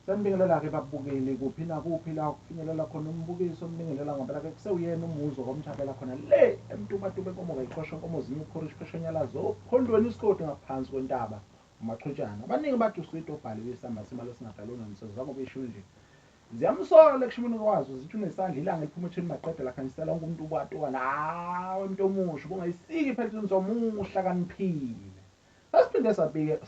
Sanibingelela-ke babukeli kuphi nakuphi la kufinyelela khona umbukiso omningelela ngempela-ke kusewuyena umuzo komthabela khona le emtubatuba enkomo kayiqosha inkomo zinye ukhorishi pheshanyalazo ophondweni isigodi ngaphansi kwentaba umaqhutshana abaningi bathi uswito obhaliwe isamba semali esingadalwe nomsezo zako besho nje ziyamsola ekushimeni kwazo zithi unesandla ilanga liphuma ethweni maqedela khanyisela wonke umuntu ubatuka nawe umuntu omusha kungayisiki phela zomuhla kaniphile. Sasiphinde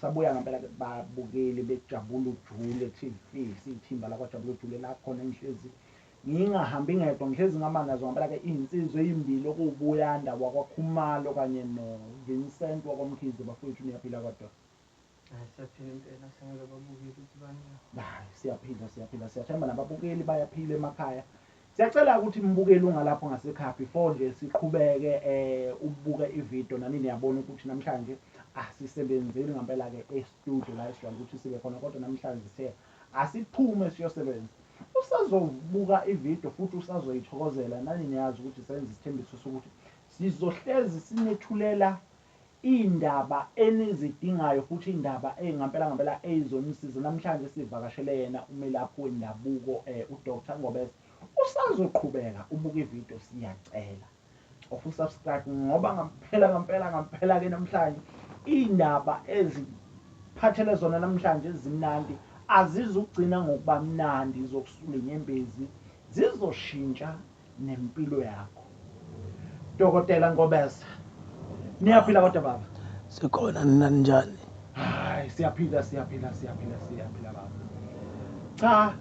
sabuya ngempela babukeli bejabula ujule TV sithimba la kwajabula ujule la khona ngihlezi ngingahambi ngedwa ngihlezi ngamanazo ngempela-ke iy'nsizwa ey'mbili okuwubuyanda wakwaKhumalo kanye noVincent wakwamkhize bafowethu niyaphila kodwa. Siyaphila impela sengeke babukeli ukuthi bani. Siyaphila siyathemba nababukeli bayaphila emakhaya. Siyacela ukuthi mbukeli ungalapho ngasekhaya before nje siqhubeke ubuke ivideo nani niyabona ukuthi namhlanje asisebenzeli ngempela-ke e-studio la esijwayele ukuthi sibe khona kodwa namhlanje sithe asiphume siyosebenza. Usazobuka ivideo futhi usazoyithokozela nani niyazi ukuthi senze isithembiso sokuthi sizohlezi sinethulela indaba enizidingayo futhi indaba ngempela eyizomsiza. Namhlanje sivakashele yena umelaphi wendabuko uDr. Ngobese. Usazoqhubeka ubuka ivideo siyacela subscribe ngoba ngempela-ke namhlanje indaba eziphathele zona namhlanje ezimnandi azizugcina ngokuba mnandi zokusula inyembezi zizoshintsha nempilo yakho. Dokotela Ngobese niyaphila kodwa baba? Sikhona nina njani? Hayi siyaphila baba. Cha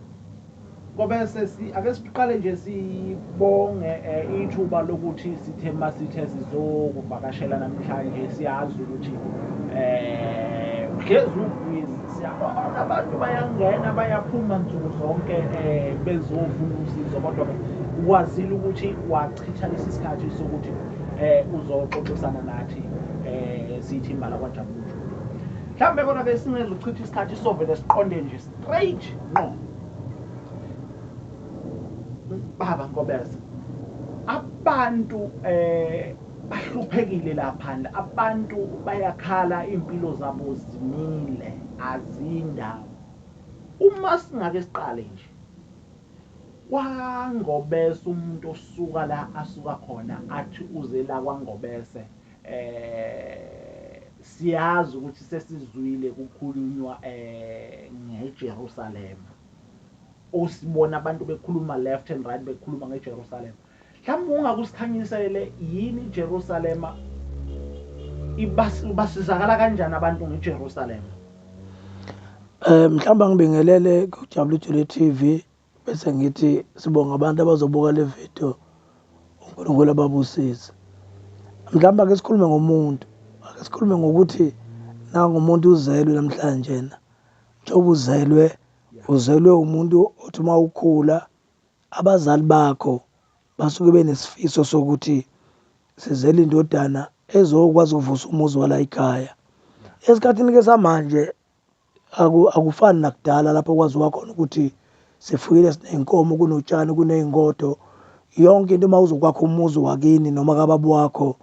Ngobese ake siqale nje sibonge ithuba lokuthi sithe masithe sizokuvakashela namhlanje siyazi ukuthi uhlezi ubhizi siyabona abantu bayangena bayaphuma nsuku zonke bezofuna usizo kodwa ukwazile ukuthi wachitha lesi sikhathi sokuthi uzoxoxisana nathi sithi imbala kwajabula mhlawumbe kona-ke singezuchitha isikhathi sovele siqonde nje straight no baba Ngobese abantu bahluphekile lapha abantu bayakhala impilo zabo zimile azindawo. Uma singake siqale nje kwaNgobese umuntu osuka la asuka khona athi uze la kwaNgobese siyazi ukuthi sesizwile kukhulunywa ngeJerusalem. Usibona abantu bekhuluma left and right bekhuluma ngeJerusalem. Mhlawumbe ungakusikhanyisele yini iJerusalem basizakala kanjani abantu ngeJerusalem? Mhlawumbe ngibingelele kuJabula Ujule TV bese ngithi sibonga abantu abazobuka le video uNkulunkulu ababusise. Mhlawumbe ake sikhulume ngomuntu, ake sikhulume ngokuthi nangumuntu uzelwe namhlanje na. Njengoba uzelwe umuntu othi uma ukhula abazali bakho basuke benesifiso sokuthi sizele indodana ezokwazi ukuvusa umuzi wala ekhaya. Esikhathini ke samanje akufani nakudala lapho kwaziwa khona ukuthi sifuyile sinenkomo kunotshani kuney'ngodo yonke into uma uzokwakha umuzi wakini noma kababa wakho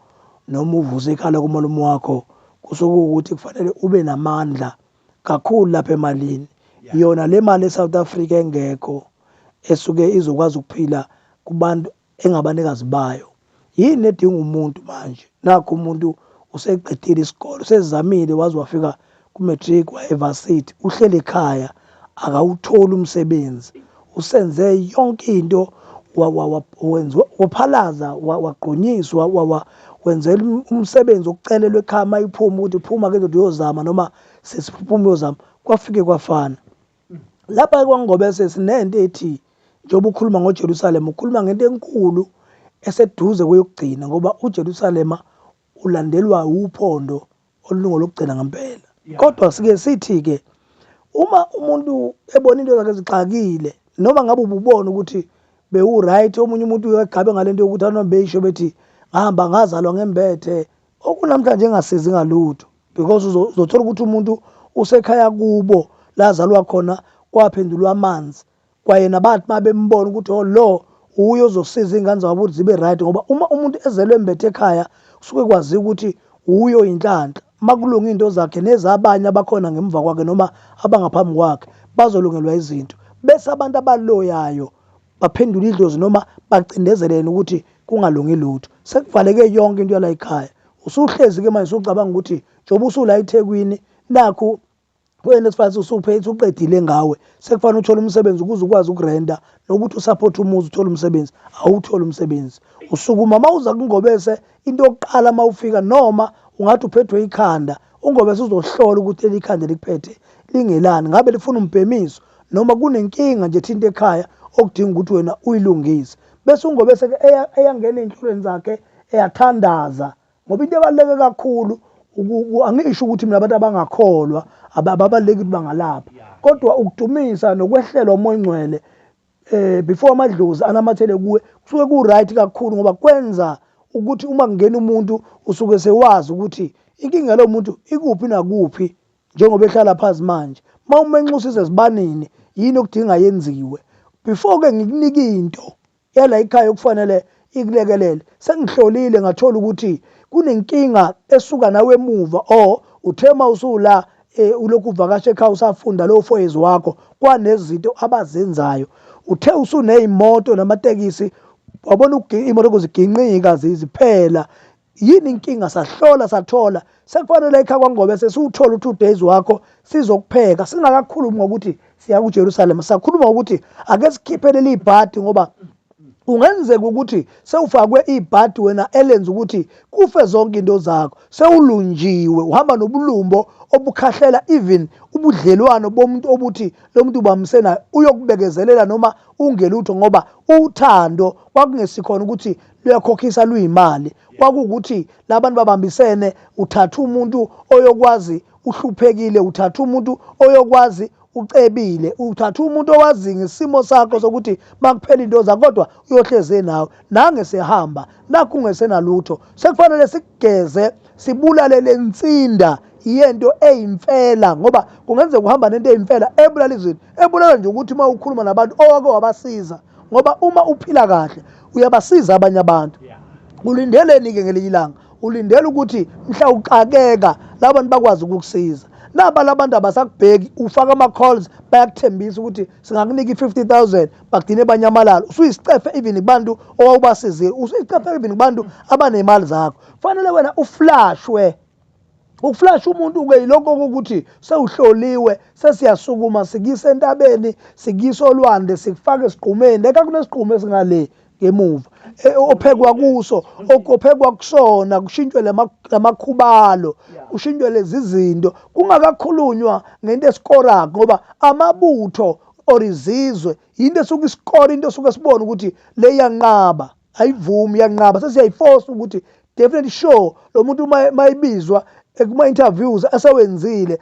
noma uvuze ikhala kumalume wakho kusuke ukuthi kufanele ube namandla kakhulu lapha emalini. Yona le mali eSouth Africa engekho esuke izokwazi ukuphila kubantu engabanikazi bayo. Yini edinga umuntu manje? Nakho umuntu useqedile isikole, usezamile waze wafika ku-matric wa-varsity, uhleli ekhaya akawutholi umsebenzi. Usenze yonke into waphalaza wagqonyiswa wenzela umsebenzi okucelelwe ekhaya mayiphuma ukuthi phuma ke ndoda uyozama noma sesiphuma uyozama kwafike kwafana. Lapha kwaNgobese sinento ethi njengoba ukhuluma ngoJerusalem ukhuluma ngento enkulu eseduze kweyokugcina ngoba uJerusalema ulandelwa uphondo olungolokugcina ngempela. Kodwa sike sithi-ke uma umuntu ebona into zakhe zixakile noma ngabe ububona ukuthi bewu-right omunye umuntu uyegabe ngalento yokuthi anoma beyisho bethi ngahamba ngazalwa ngembethe okunamhlanje engasizi ngalutho because uzothola ukuthi umuntu usekhaya kubo lazalwa khona kwaphendulwa amanzi kwayena bathi babembona ukuthi oh lo uye ozosiza ingane zabo ukuthi zibe right ngoba uma umuntu ezelwe embethe ekhaya kusuke kwazi ukuthi uyo inhlanhla makulunga into zakhe nezabanye abakhona ngemva kwakhe noma abangaphambi kwakhe bazolungelwa izinto, bese abantu abaloyayo baphendula idlozi noma bacindezelene ukuthi kungalungi lutho. Sekuvaleke yonke into yala ekhaya, usuhlezi-ke manje usucabanga ukuthi njengoba usula eThekwini nakhu wena sifase usuphethe uqedile ngawe, sekufanele uthole umsebenzi ukuze ukwazi ukurenda nokuthi usupport umuzi uthole umsebenzi, awuthole umsebenzi. Usukuma mawuza kungobese into yokuqala mawufika noma ungathi uphethwe ikhanda, ungobese uzohlola ukuthi leli khanda likuphethe lingelani, ngabe lifuna umbhemiso noma kunenkinga nje thinta ekhaya okudinga ukuthi wena uyilungise. Bese ungobese ke eyangena ey'nhlelweni zakhe eyathandaza, ngoba into ebaluleke kakhulu angisho ukuthi mina abantu abangakholwa ababaluleki ukuthi bangalapha, kodwa ukudumisa nokwehlelwa umoya ongcwele before amadlozi anamathele kuwe kusuke ku-right kakhulu, ngoba kwenza ukuthi uma kungena umuntu usuke sewazi ukuthi inkinga lo muntu ikuphi nakuphi njengoba ehlala phansi manje. Uma umenxusa izezibanini yini okudinga yenziwe before-ke ngikunika into yala ekhaya okufanele ikulekelele. Sengihlolile ngathola ukuthi kunenkinga esuka nawe emuva, or uthema usula ulokhu uvakasha ekhaya usafunda lowo 4 years wakho kwanezinto abazenzayo, uthe usuney'moto namatekisi wabona iy'moto kuziginqika ziphela. Yini inkinga? Sahlola sathola sekufanele ekhaya kwangobe sesiwuthola u2 days wakho sizokupheka. Singakakhulumi ngokuthi siya kuJerusalema, sakhuluma ngokuthi ake sikhiphe leli bhadi, ngoba kungenzeka ukuthi sewufakwe ibhadi wena elenza ukuthi kufe zonke into zakho, sewulunjiwe, uhamba nobulumbo obukhahlela even ubudlelwano bomuntu obuthi lo muntu ubamsena uyokubekezelela noma ungelutho, ngoba uthando kwakungesikhona ukuthi luyakhokhisa luyimali, kwakuwukuthi labantu babambisene. Uthatha umuntu oyokwazi uhluphekile, uthatha umuntu oyokwazi ucebile, uthatha umuntu owazi ngesimo sakho sokuthi makuphela into zakho kodwa uyohleze nawe nange sehamba nakho ungesenalutho. Sekufanele sikugeze sibulale lensinda yento eyimfela, ngoba kungenzeka uhamba nento eyimfela ebulala izweni, ebulala nje ukuthi uma ukhuluma nabantu owake wabasiza, ngoba uma uphila kahle uyabasiza abanye abantu. Ulindeleni-ke ngelinye ilanga? Ulindele ukuthi mhla uxakeka labantu bakwazi ukukusiza. Naba labantu abasakubheki, ufaka ama-calls bayakuthembisa ukuthi singakunika i-50,000 bagcine banyamalala. Usuyisicefe even kubantu owawubasizile, usuyisicefe even kubantu abaney'mali zakho. Kufanele wena uflashwe. Ukuflasha umuntu-ke yilokho ukuthi sewuhloliwe, sesiyasukuma sikise entabeni, sikise olwandle, sikufake esigqumeni. Eka kunesigqumo esingale ngemuva ophekwa kuso, ophekwa kusona, kushintshwe lamakhubalo, kushintshwe lezi zinto, kungakakhulunywa ngento esikorako, ngoba amabutho or izizwe yinto esuke isikora, into esuke sibona ukuthi le iyanqaba, ayivumi, iyanqaba. Sesiyayiforce ukuthi definitely sure lo muntu mayibizwa kuma-interviews asewenzile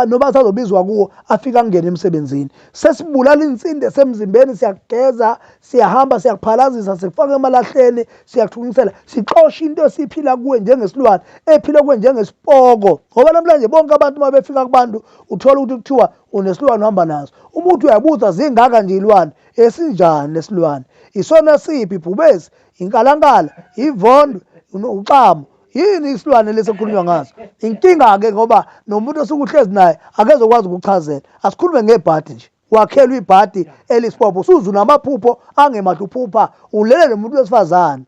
noma asazobizwa kuwo afike angene emsebenzini. Sesibulala insinde semzimbeni, siyageza, siyahamba, siyakuphalazisa, sikufaka emalahleni, siyakuthungisela, sixoshe into esiphila kuwe njengesilwane ephila kuwe njengesipoko. Ngoba namhlanje bonke abantu uma befika kubantu uthola ukuthi kuthiwa unesilwane uhamba naso. Umuntu uyabuza zingaka nje ilwane, esinjani lesilwane? Isona siphi? Ibhubesi, inkalankala, ivondwe, uxamo? Yini isilwane lesokhulunywa ngaso? Inkinga-ke ngoba nomuntu osuke uhlezi naye akezokwazi ukuchazela. Asikhulume ngebhadi nje, wakhelwa ibhadi elisipopho, usuzu namaphupho angemahle. Uphupha ulele nomuntu wesifazane,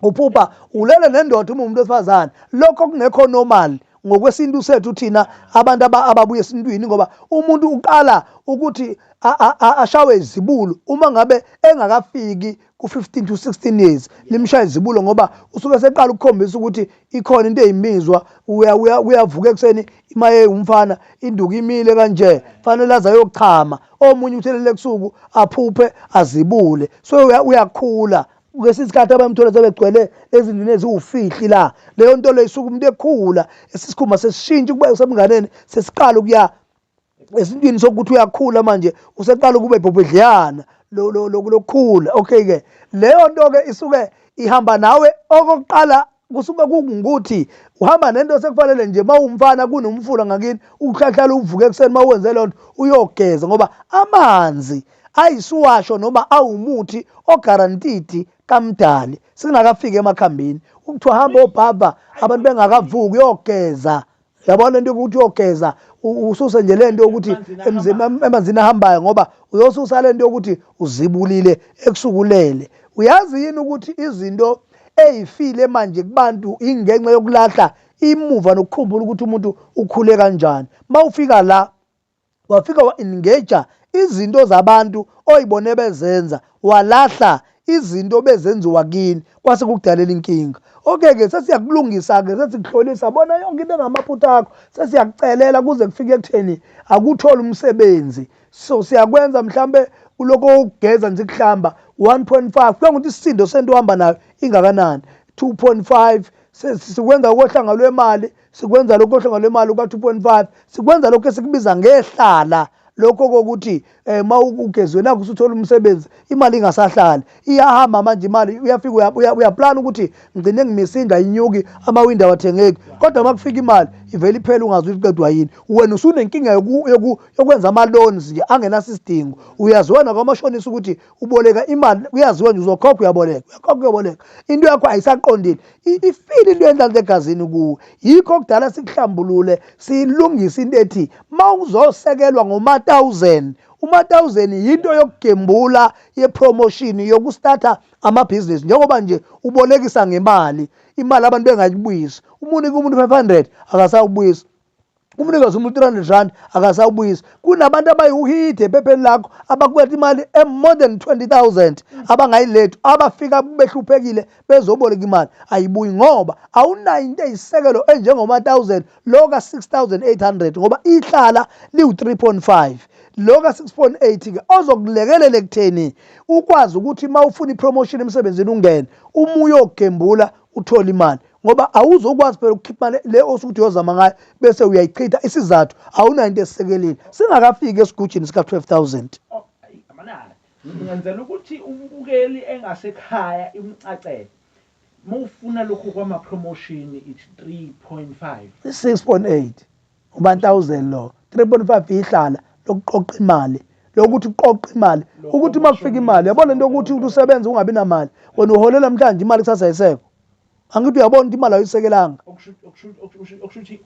uphupha ulele nendoda uma umuntu wesifazane. Lokho kungekho normal ngokwesintu sethu thina abantu ababuye esintwini, ngoba umuntu uqala ukuthi ashawe izibulo uma ngabe engakafiki ku-15 to 16 years limshaya izibulo, ngoba usuke seqala ukukhombisa ukuthi ikhona into eyimizwa. Uyavuka ekuseni imaye umfana induku imile kanje, fanele aze ayochama, omunye uthelele kusuku aphuphe azibule. So uyakhula kwesinye isikhathi abamthola sebegcwele ezindlini eziwufihli la, leyo nto leyo isuka umuntu ekhula, esisikhumba sesishintsha ukuba sebunganeni, sesiqala ukuya esintwini sokuthi uyakhula manje, useqala ukuba ibhobhedliyana lokukhula. Okay-ke leyo nto-ke isuke ihamba nawe. Okokuqala kusuke kungukuthi uhamba nento sekufanele nje uma umfana kunomfula ngakini ukuhlahlala uvuke ekuseni uma wenze leyo nto uyogeza, ngoba amanzi ayisuwasho noma awumuthi ogarantidi kamdali singakafiki emakhambini. Ukuthiwa hamba obhaba abantu bengakavuki uyogeza Yabona lento yokuthi uyogeza ususe nje lento yokuthi emanzini ahambayo ngoba uyosusa lento yokuthi uzibulile ekusukulele. Uyazi yini ukuthi izinto eyifile manje kubantu ingenxa yokulahla imuva nokukhumbula ukuthi umuntu ukhule kanjani. Mawufika la wafika wa-engage izinto zabantu oyibone bezenza, walahla izinto bezenziwa kini kwase kukudalela inkinga. Okay-ke sesiyakulungisa-ke sesikuhlolisa bona yonke into engamaphutha akho sesiyakucelela kuze kufike ekutheni akuthole umsebenzi. So siyakwenza mhlambe uloko ukugeza nje kuhlamba 1.5 kuya ngokuthi isisindo sento ohamba nayo ingakanani. 2.5 sikwenza ukohlanga lwemali, sikwenza lokho ohlanga lwemali uka 2.5, sikwenza lokho esikubiza ngehlala lokho kokuthi uma ugezwe nakho usuthola umsebenzi imali ingasahlali iyahamba manje imali uyafika uyaplana ukuthi ngicine ngimisinda inyuki amawindi awathengeki kodwa uma kufika imali ivele iphela ungazi ukuthi qedwa yini. Wena usunenkinga yokwenza ama-loans nje angenasidingo. Uyaziwa nakwamashonisa ukuthi uboleka imali uyaziwa nje uzokhokha uyaboleka into yakho ayisaqondile ifile into yenhlanhla egazini kuwe. Yikho kudala sikuhlambulule silungisa into ethi ma uzosekelwa ngoma-1000 uma-1000 yinto yokugembula yepromotion yokustarta amabhizinisi njengoba nje ubolekisa ngemali imali abantu bengayibuyisi. Umunike umuntu 500 akasawubuyisa, umnikeza umuntu 300 rand akasawubuyisa. Kunabantu abayiwuhide ephepheni lakho abakwetha imali more than 20,000 abangayilethu abafika behluphekile bezoboleka imali ayibuyi ngoba awunayo into eyisekelo enjengoma-1000 loka 6,800 ngoba ihlala liwu-3.5 loka 6.8 ke ozokulekelela ekutheni ukwazi ukuthi uma ufuna ipromotion emsebenzini ungene uma uyogembula uthola imali ngoba awuzokwazi phela ukukhipha imali le osukuthi uyozama ngayo bese uyayichitha isizathu awunayo into esisekelile singakafiki esigujini sika 12,000. Amanala ngenzela ukuthi umbukeli engasekhaya imcacele mawufuna lokho kwama promotion it's 3.5 6.8 uba 1000 lo 3.5 ihlala lokuqoqa imali lokuthi uqoqa imali ukuthi makufika imali yabona into ukuthi usebenza ungabi namali wena uholela namhlanje imali kusasa ayisekho. Angithi uyabona ukuthi imali ayisekelanga okushuthi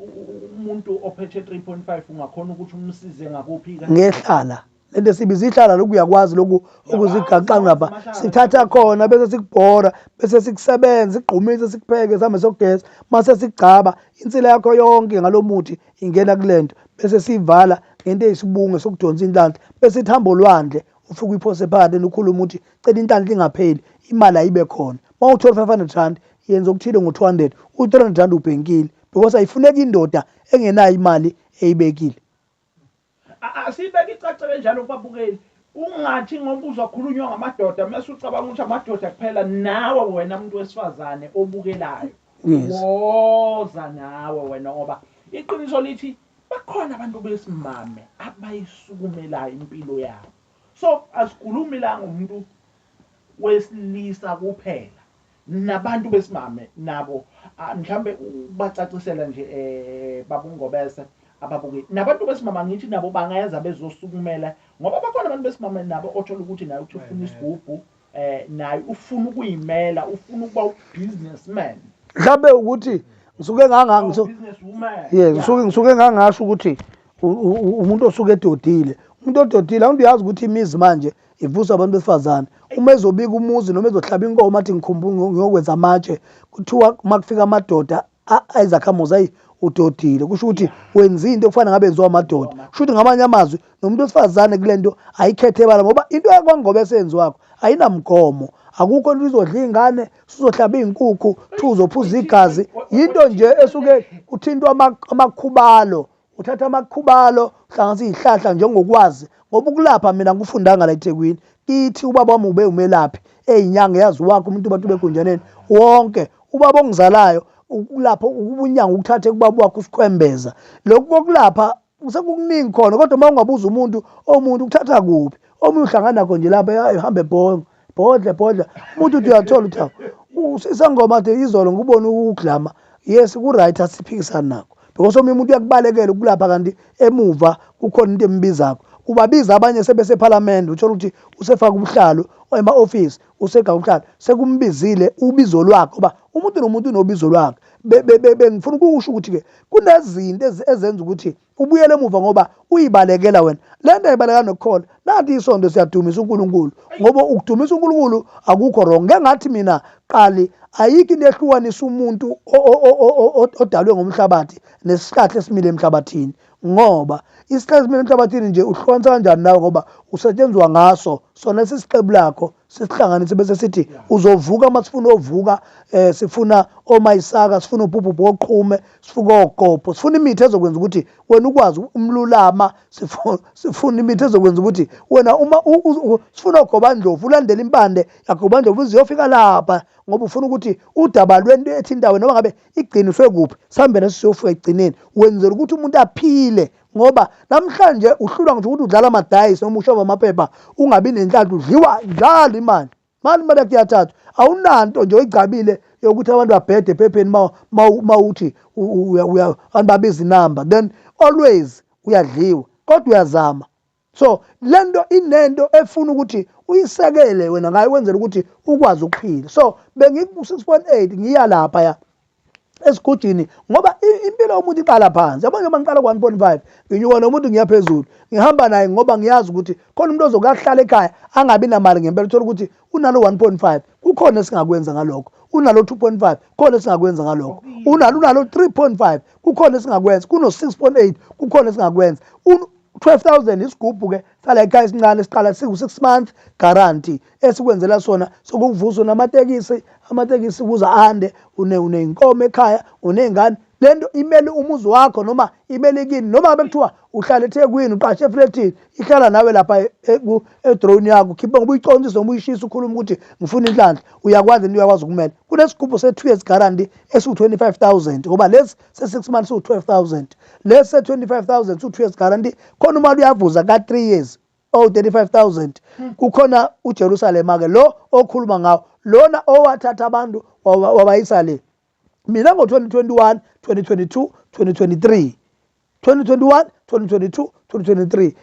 umuntu ophethe 3.5 ungakhona ukuthi umsize ngakuphi ngehlala lento sibiza ihlala lokhu uyakwazi lokhu ukuzigaxa ngapha sithatha khona bese sikubhora bese sikusebenza igqumise sikupheke sihambe sokugeza mase sigcaba insila yakho yonke ngalomuthi ingena kulento bese sivala ngento eyisibunge sokudonsa inhlanhla bese ithamba olwandle ufike uyiphose phakathi ukhuluma ukuthi cela inhlanhla ingapheli imali ayibe khona. Uma uthola 500 rand yenza okuthile ngo200 u300 rand ubhenkile because ayifuneki indoda engenayo imali eyibekile. Asibeke icace kanjalo kubabukeli ungathi ngoba uzakhulunywa ngamadoda mase ucabanga ukuthi amadoda kuphela nawe wena umuntu wesifazane obukelayo woza nawe wena ngoba iqiniso lithi bakhona abantu besimame abayisukumelayo impilo yabo. So asikhulumi la ngomuntu wesilisa kuphela nabantu besimame nabo mhlambe bacacisela nje babungobese ababukeli nabantu besimama ngithi nabo bangayenza bezosukumela ngoba bakhona abantu besimama nabo othola ukuthi naye uthi ufuna isigubhu naye ufuna ukuyimela ufuna ukuba ubusinessman mhlambe ukuthi ngisuke ngisuke ngangasho ukuthi umuntu osuke edodile umuntu ododile awundi yazi ukuthi imizi manje ivusa abantu besifazane uma ezobika umuzi noma ezohlaba inkomo athi ngikhumbula ngiyokwenza amatshe kuthiwa makufika amadoda ayizakhamuzi udodile kusho ukuthi wenza into okufana ngabe enziwa amadoda kusho ukuthi ngamanye amazwi nomuntu wesifazane kulento ayikhethe bala ngoba into yakwangoba esenziwakho ayinamgomo akukho into izodla ingane sizohlaba izinkukhu uzophuza igazi into nje esuke uthintwa amakhubalo uthatha amakhubalo uhlanganisa izihlahla njengokwazi ngoba ukulapha mina ngifundanga la eThekwini kithi ubaba wami ube umelaphi eyinyanga yazi wakho umuntu bantu begunjaneni wonke ubaba ongizalayo ukulapha ubunyanga ukuthathe kubaba wakho usikhwembeza lokho kokulapha sekukuningi khona kodwa uma ungabuza umuntu ukuthatha kuphi omunye uhlangana nakho nje lapha ehambe bhodle umuntu uthi uyathola uthi usisangoma nje izolo ngubona ukuglama yes ku right asiphikisana nakho because omunye umuntu uyakubalekela ukulapha kanti emuva kukhona into embizakho ubabiza abanye sebese parliament uthola ukuthi usefaka ubuhlalo ema office usegawuhlala sekumbizile ubizo lwakhe ngoba umuntu nomuntu unobizo lwakhe. Ngifuna ukusho ukuthi-ke kunezinto ezenza ukuthi ubuyele emuva ngoba uyibalekela wena. Le nto ayibalekela nokukholwa nathi isonto siyadumisa uNkulunkulu ngoba ukudumisa uNkulunkulu akukho wrong. Ngeke ngathi mina qali ayikho into ehlukanisa umuntu odalwe ngomhlabathi nesihlahla esimile emhlabathini ngoba isihlahla esimile emhlabathini nje uhlukanisa kanjani nawe ngoba usetshenzwa ngaso sona sisiqebu lakho sisihlanganise bese sithi uzovuka masifuna uvuka sifuna omayisaka sifuna ubhubhubhu oqhume sifuna ogopho sifuna imithi ezokwenza ukuthi wena ukwazi umlulama sifuna imithi ezokwenza ukuthi wena uma sifuna ogobandlovu ulandele impande yagobandlovu uziyofika lapha ngoba ufuna ukuthi udaba lwento ethintawe noma ngabe igciniswe kuphi sambe nesiyofika egcineni wenzela ukuthi umuntu aphile ngoba namhlanje uhlula nje ukuthi udlala amadayisi noma ushova amaphepha ungabi nenhlanhla udliwa njalo imali kuyathathwa awunanto nje oyigcabile yokuthi abantu babhede ephepheni mawuthi babiza inamba then always uyadliwa kodwa uyazama. So lento inento efuna ukuthi uyisekele wena ngayo wenzela ukuthi ukwazi ukuphila. So bengiku 6.8 ngiya lapha ya esigujini ngoba impilo yomuntu iqala phansi. Yabona noma ngiqala 1.5 nginyuka nomuntu ngiyaphezulu ngihamba naye ngoba ngiyazi ukuthi khona umuntu ozokuhlala ekhaya angabi namali ngempela uthola ukuthi unalo 1.5 kukhona esingakwenza ngalokho, unalo 2.5 khona esingakwenza ngalokho, unalo 3.5 kukhona esingakwenza, kuno 6.8 kukhona esingakwenza. 12,000 isigubhu ke sala ekhaya esincane esiqala siku6 months guarantee esikwenzela sona sokuvuza amatekisi kuza ande unenkomo ekhaya unengane. Lento imele umuzi wakho noma imele kini noma bekuthiwa uhlala eThekwini uqashe eflatini ihlala nawe lapha edrone yakho khipha ngoba uyicontsisa noma uyishisa ukhuluma ukuthi ngifuna inhlanhla uyakwazi uyakwazi ukumela. Kunesigubhu se2 years guarantee esiku25,000 ngoba lesi se6 months siku12,000 lesi se25,000 siku2 years guarantee khona uma uyavuza ka3 years 35,000 kukhona uJerusalem ke lo okhuluma ngawo lona owathatha abantu wabayisa le. Mina ngo2021 2022 2023 2021 2022 2023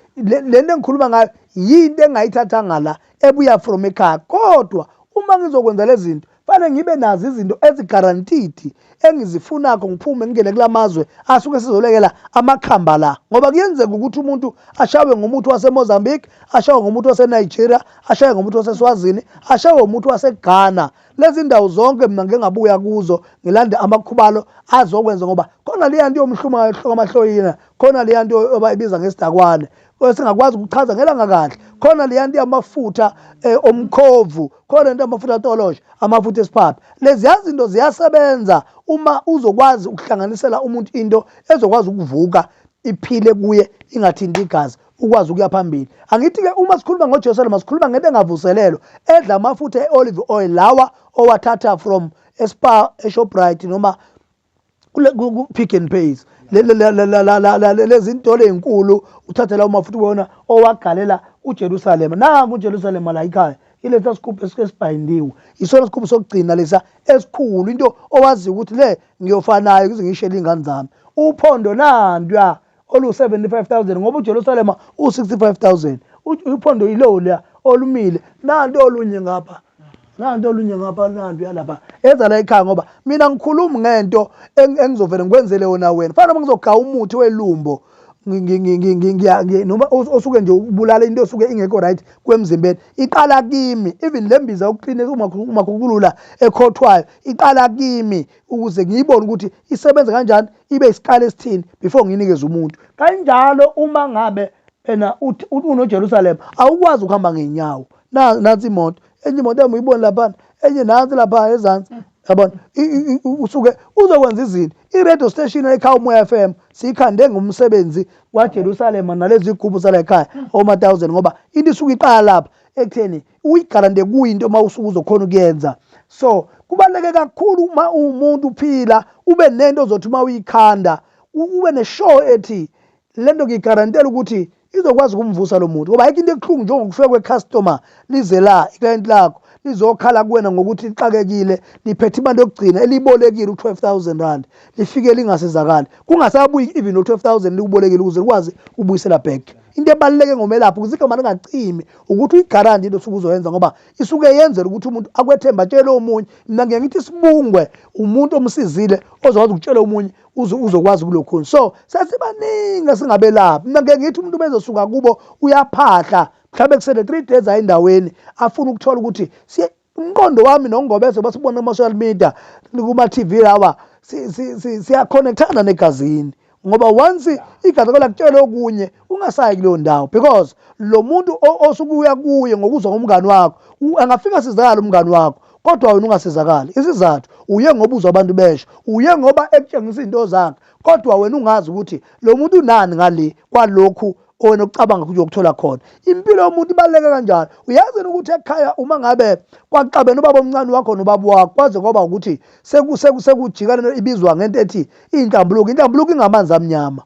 lento engikhuluma ngayo yinto engayithathanga la ebuya from ekhaya kodwa uma ngizokwenza lezi zinto fanele ngibe nazo izinto ezigarantidi engizifunako ngiphume ngingene kulamazwe asuke sizolekela amakhamba la ngoba kuyenzeka ukuthi umuntu ashawe ngomuntu waseMozambique, ashawe ngomuntu waseNigeria, ashawe ngomuntu waseSwazini, ashawe ngomuntu waseGhana. Lezi ndawo zonke mina ngeke ngabuya kuzo ngilande amakhubalo azokwenza ngoba khona le yanto yomhluma ehloko amahloyina, khona le yanto abayibiza ngesidakwane singakwazi ukuchaza ngelanga kahle, khona le yanto yamafutha omkhovu, khona into amafutha atolosha, amafutha esiphapha. Lezi zinto ziyasebenza uma uzokwazi ukuhlanganisela umuntu into ezokwazi ukuvuka iphile kuye ingathinti igazi ukwazi ukuya phambili. Angithi ke uma sikhuluma ngoJerusalem sikhuluma ngento engavuselelo edla amafutha eolive oil lawa owathatha from Spar eShoprite noma ku Pick n Pays lezi ntolo ezinkulu uthathela amafutha wona owagalela uJerusalem. Nangu uJerusalem la ekhaya iletha isigubhu esibhayindiwe isona isigubhu sokugcina lesa esikhulu into owazi ukuthi le ngiyofanayo kuze ngishele ingane zami. Uphondo nandiya olu75,000 ngoba uJerusalem u65,000 uphondo yilo la olumile nanto olunye ngapha nanto olunye ngapha nanto yalapha eza la ekhaya ngoba mina ngikhuluma ngento engizovela ngikwenzele wona wena fanele ngizogaya umuthi welumbo noma osuke nje ubulala into osuke ingekho right kwemzimbeni iqala kimi. Even lembiza yokuclean umakhukulula ekhothwayo iqala kimi ukuze ngiyibone ukuthi isebenza kanjani ibe isiqala esithini before nginikeze umuntu. Kanjalo uma ngabe ena unoJerusalem awukwazi ukuhamba ngenyawo nansi imoto enye imoto uyibona lapha enye nansi lapha ezantsi yabona usuke uzokwenza izinto. I-radio station ekhaya uMoya FM sikhande ngomsebenzi waJerusalem nalezi zigubhu sala ekhaya oma 1000 ngoba into isuke iqala lapha ekutheni uyigarante kuyinto mawusuku uzokhona ukuyenza. So kubaleke kakhulu uma umuntu uphila ube nento ozothi uma uyikhanda ube neshow ethi lento ngigarantela ukuthi izokwazi ukumvusa lo muntu ngoba ayikho into ekhulu njengokufika kwecustomer lize la iclient lakho lizokhala kuwena ngokuthi lixakekile liphethe imali yokugcina eliyibolekile u-12,000 lifike lingasizakali kungasabuyi even u-12,000 likubolekile ukuze likwazi ukubuyisela back. Into ebaluleke ngomelaphi ukuze igama lingacimi ukuthi uyigarandi into osuke uzoyenza ngoba isuke yenzela ukuthi umuntu akwethemba atshele omunye. Mina ngeke ngithi Sibungwe umuntu omsizile ozokwazi ukutshela omunye uzokwazi kulokho. So sesibaningi singabelaphi. Mina ngeke ngithi umuntu bezosuka kubo uyaphahla mhlawumbe kusele 3 days ayindaweni afuna ukuthola ukuthi umqondo wami noNgobese basibona kuma-social media kuma-TV lawa siyakhonekthana negazini ngoba once igazi lakutshela okunye ungasayi kuleyo ndawo because lo muntu osuke uya kuye ngokuzwa ngomngani wakho angafika sizakala umngani wakho kodwa wena ungasizakali. Isizathu uye ngoba uzwa abantu besho, uye ngoba ekutshengisa into zakhe kodwa wena ungazi ukuthi lo muntu unani ngale kwalokhu wena ucabanga ukuthi uyokuthola khona. Impilo yomuntu ibaluleke kanjalo. Uyazi ukuthi ekhaya uma ngabe kwaxabene ubaba omncane wakho nobaba wakho kwaze ngoba ukuthi sekujikana ibizwa ngento ethi intambuluko. Intambuluko ingamanzi amnyama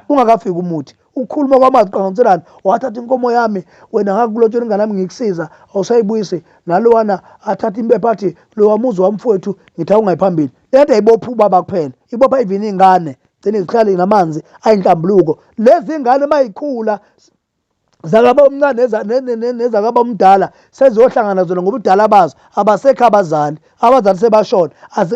ungakafiki umuthi ukukhuluma kwamanzi qangiselana wathatha inkomo yami wena ngakulotshela ingane yami ngikusiza awusayibuyise nalowana athatha impepha athi lo wamuzi wamfowethu ngithi awungayiphambili. Lento ayibopha ubaba kuphela ibopha even ingane gcine zihlale namanzi ayinhlambuluko. Lezi ingane mayikhula zakaba omncane nezakaba omdala seziyohlangana zona ngoba udala bazo abasekho abazali sebashona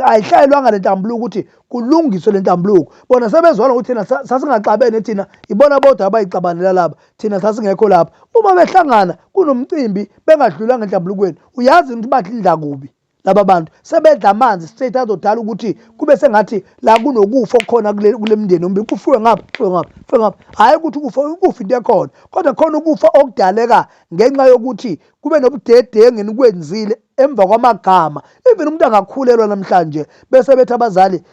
ayihlelwanga lentambuluko ukuthi kulungiswe lentambuluko. Bona sebezwana ukuthi thina sasingaxabene thina ibona bodwa abayixabanela laba thina sasingekho lapha. Uma behlangana kunomcimbi bengadlulanga enhlambulukweni uyazi ukuthi badlila kubi laba bantu sebedla amanzi straight azodala ukuthi kube sengathi la kunokufa okukhona kule mndeni ombi kufuwe ngapha hayi ukuthi ukufa into ekhona kodwa khona ukufa okudaleka ngenxa yokuthi kube nobudedengu enikwenzile emva kwamagama. Even umuntu angakhulelwa namhlanje bese bethi abazali